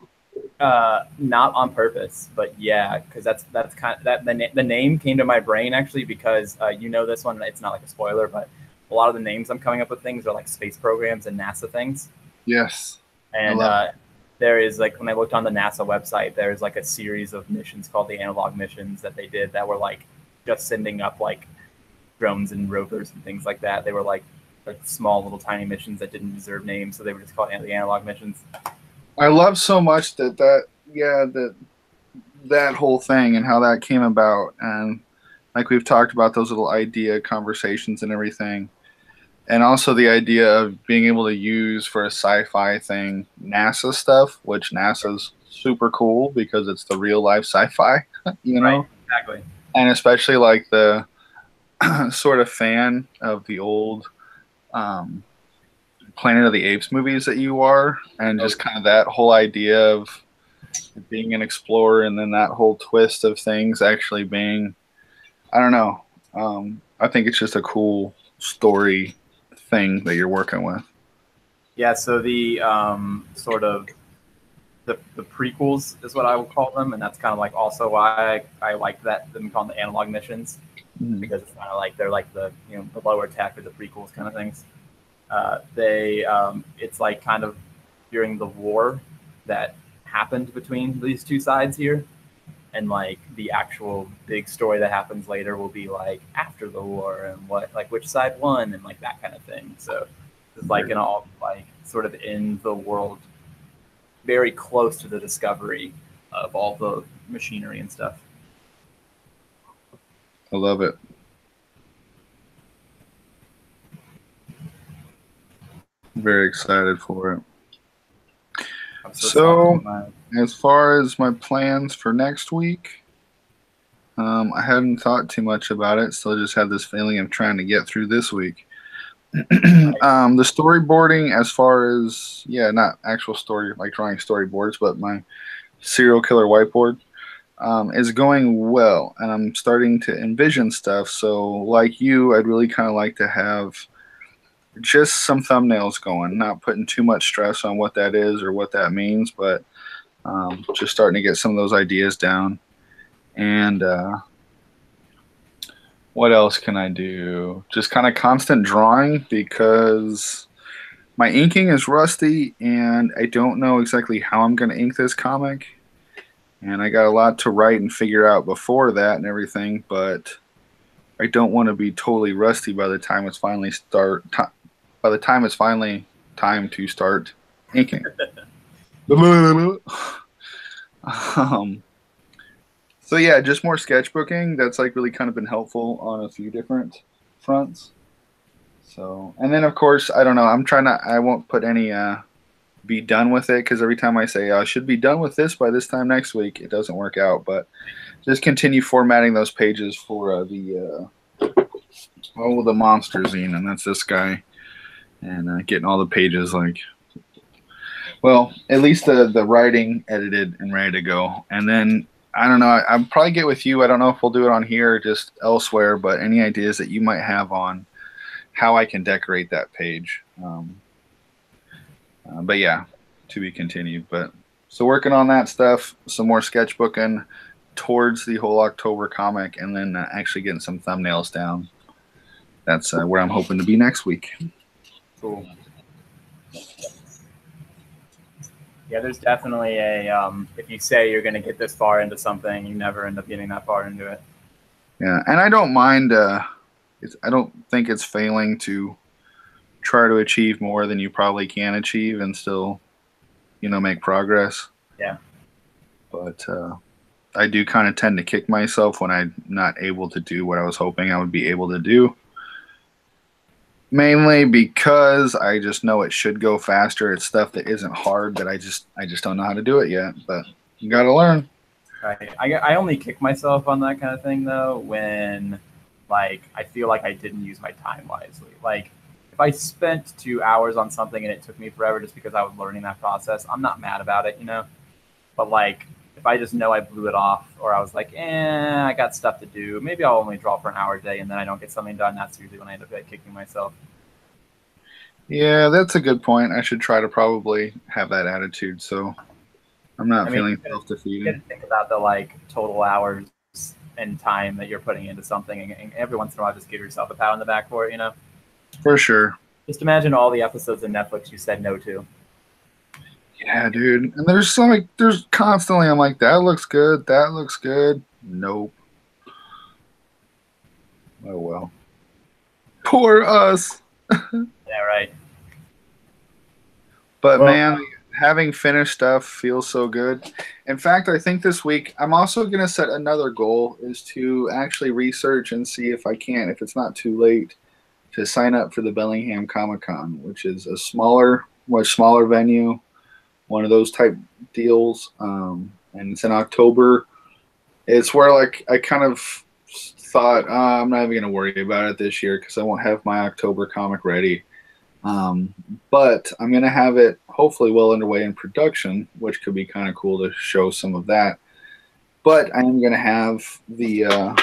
Not on purpose, but yeah, because that's kind of that the name came to my brain actually because this one, it's not like a spoiler, but a lot of the names I'm coming up with things are like space programs and NASA things. Yes. And there is like when I looked on the NASA website, there's like a series of missions called the analog missions that they did that were like just sending up like drones and rovers and things like that. They were like small little tiny missions that didn't deserve names, so they were just called the analog missions. I love so much that whole thing and how that came about, and like we've talked about those little idea conversations and everything. And also the idea of being able to use for a sci-fi thing NASA stuff, which NASA's super cool because it's the real life sci-fi, Right, exactly. And especially like the sort of fan of the old Planet of the Apes movies that you are, and just kind of that whole idea of being an explorer, and then that whole twist of things actually being, I don't know. I think it's just a cool story thing that you're working with. Yeah, so the sort of the prequels is what I would call them, and that's kind of like also why I like them calling the analog missions, because it's kind of like they're like the the lower tech or the prequels kind of things. It's like kind of during the war that happened between these two sides here, and like the actual big story that happens later will be like after the war and what like which side won and like that kind of thing. So it's like an all like sort of in the world, very close to the discovery of all the machinery and stuff. I love it. Very excited for it. So as far as my plans for next week, I hadn't thought too much about it. Still just had this feeling of trying to get through this week. The storyboarding, as far as, not actual story, like drawing storyboards, but my serial killer whiteboard is going well. And I'm starting to envision stuff. So like you, I'd really kind of like to have just some thumbnails going, not putting too much stress on what that is or what that means, but just starting to get some of those ideas down. And what else can I do? Just kind of constant drawing, because my inking is rusty and I don't know exactly how I'm going to ink this comic. And I got a lot to write and figure out before that and everything, but I don't want to be totally rusty by the time it's finally by the time it's finally time to start inking. So yeah, just more sketchbooking. That's like really kind of been helpful on a few different fronts. So, and then of course, I don't know. I won't put any be done with it, because every time I say I should be done with this by this time next week, it doesn't work out. But just continue formatting those pages for the monster zine, and that's this guy, and getting all the pages like, well, at least the writing edited and ready to go. And then I don't know, I'll probably get with you. I don't know if we'll do it on here or just elsewhere, but any ideas that you might have on how I can decorate that page. But yeah, to be continued. But so working on that stuff, some more sketchbooking towards the whole October comic, and then actually getting some thumbnails down. That's where I'm hoping to be next week. Cool. Yeah, there's definitely a if you say you're going to get this far into something, you never end up getting that far into it. Yeah, and I don't mind. I don't think it's failing to try to achieve more than you probably can achieve and still, make progress. Yeah. But I do kind of tend to kick myself when I'm not able to do what I was hoping I would be able to do. Mainly because I just know it should go faster. It's stuff that isn't hard that I just don't know how to do it yet. But you got to learn. Right. I only kick myself on that kind of thing though when, like, I feel like I didn't use my time wisely. Like, if I spent 2 hours on something and it took me forever just because I was learning that process, I'm not mad about it, But like, if I just know I blew it off, or I was like, I got stuff to do, maybe I'll only draw for an hour a day and then I don't get something done. That's usually when I end up kicking myself. Yeah, that's a good point. I should try to probably have that attitude, so I'm not feeling self-defeated. You gotta think about the like total hours and time that you're putting into something, and every once in a while just give yourself a pat on the back for it, For sure. Just imagine all the episodes of Netflix you said no to. Yeah, dude. And there's constantly, I'm like, that looks good. That looks good. Nope. Oh, well. Poor us. Yeah, right. But well, man, having finished stuff feels so good. In fact, I think this week I'm also going to set another goal, is to actually research and see if I can, if it's not too late, to sign up for the Bellingham Comic-Con, which is a much smaller venue, one of those type deals, and it's in October. It's where, like, I kind of thought, I'm not even going to worry about it this year because I won't have my October comic ready. But I'm going to have it hopefully well underway in production, which could be kind of cool to show some of that. But I am going to have the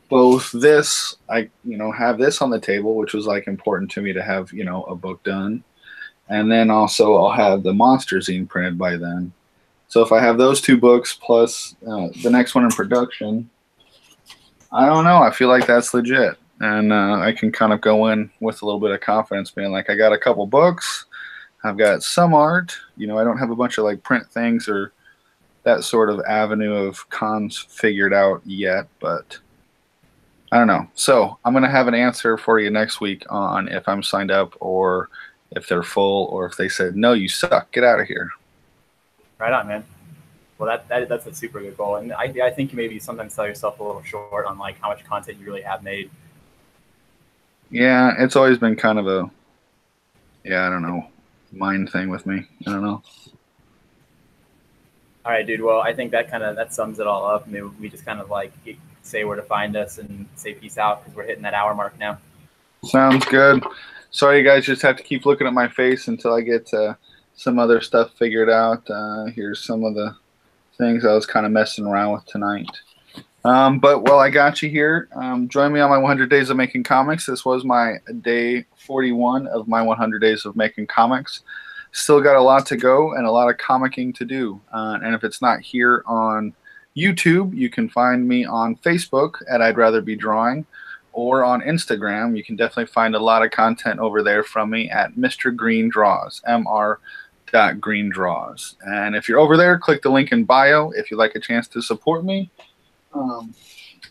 both this, have this on the table, which was like important to me to have, a book done. And then also I'll have the monster zine printed by then. So if I have those two books plus the next one in production, I don't know. I feel like that's legit. And I can kind of go in with a little bit of confidence, being like, I got a couple books. I've got some art. I don't have a bunch of like print things or that sort of avenue of cons figured out yet, but I don't know. So I'm going to have an answer for you next week on if I'm signed up or if they're full or if they said, no, you suck, get out of here. Right on, man. Well, that's a super good goal. And I think you maybe sometimes sell yourself a little short on like how much content you really have made. Yeah, it's always been kind of a, I don't know, mind thing with me. I don't know. All right, dude. Well, I think that sums it all up. Maybe we just kind of like say where to find us and say peace out because we're hitting that hour mark now. Sounds good. Sorry, you guys just have to keep looking at my face until I get some other stuff figured out. Here's some of the things I was kind of messing around with tonight. But while I got you here, join me on my 100 Days of Making Comics. This was my day 41 of my 100 Days of Making Comics. Still got a lot to go and a lot of comicking to do. And if it's not here on YouTube, you can find me on Facebook at I'd Rather Be Drawing, or on Instagram. You can definitely find a lot of content over there from me at Mr. Green Draws, mr.greendraws. And if you're over there, click the link in bio if you'd like a chance to support me.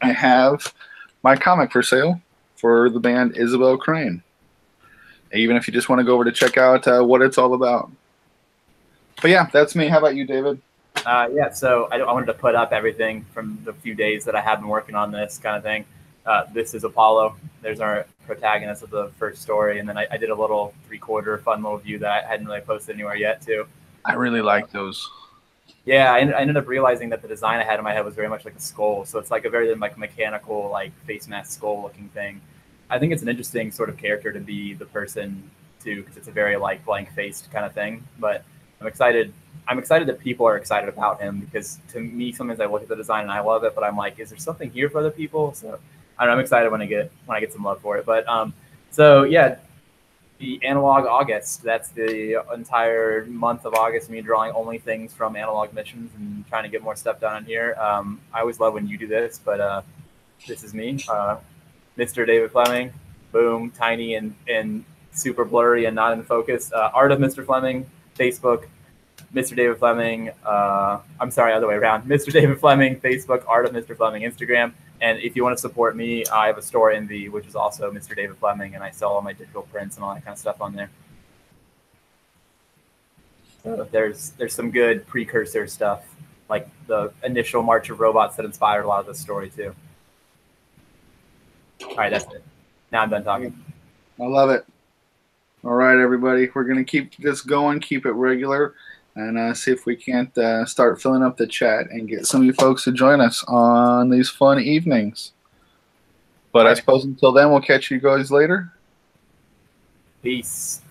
I have my comic for sale for the band Isabel Crane. Even if you just want to go over to check out what it's all about. But yeah, that's me. How about you, David? Yeah, so I wanted to put up everything from the few days that I have been working on this kind of thing. This is Apollo. There's our protagonist of the first story. And then I did a little 3/4 fun little view that I hadn't really posted anywhere yet, too. I really like those. Yeah, I ended up realizing that the design I had in my head was very much like a skull. So it's like a very like mechanical, like face mask skull looking thing. I think it's an interesting sort of character to be the person too, because it's a very like blank faced kind of thing. But I'm excited that people are excited about him, because to me, sometimes I look at the design and I love it, but I'm like, is there something here for other people? So I don't know, I'm excited when I get some love for it. But so yeah, the Analog August, that's the entire month of August, me drawing only things from analog missions and trying to get more stuff done in here. I always love when you do this, but this is me, Mr. David Fleming. Boom, tiny and super blurry and not in focus. Art of Mr. Fleming, Facebook. Mr. David Fleming, I'm sorry, other way around. Mr. David Fleming, Facebook, Art of Mr. Fleming, Instagram. And if you want to support me, I have a store Envy, which is also Mr. David Fleming, and I sell all my digital prints and all that kind of stuff on there. So there's some good precursor stuff, like the initial March of Robots that inspired a lot of this story too. All right, that's it. Now I'm done talking. I love it. All right, everybody. We're going to keep this going, keep it regular, and see if we can't start filling up the chat and get some of you folks to join us on these fun evenings. But I suppose until then, we'll catch you guys later. Peace.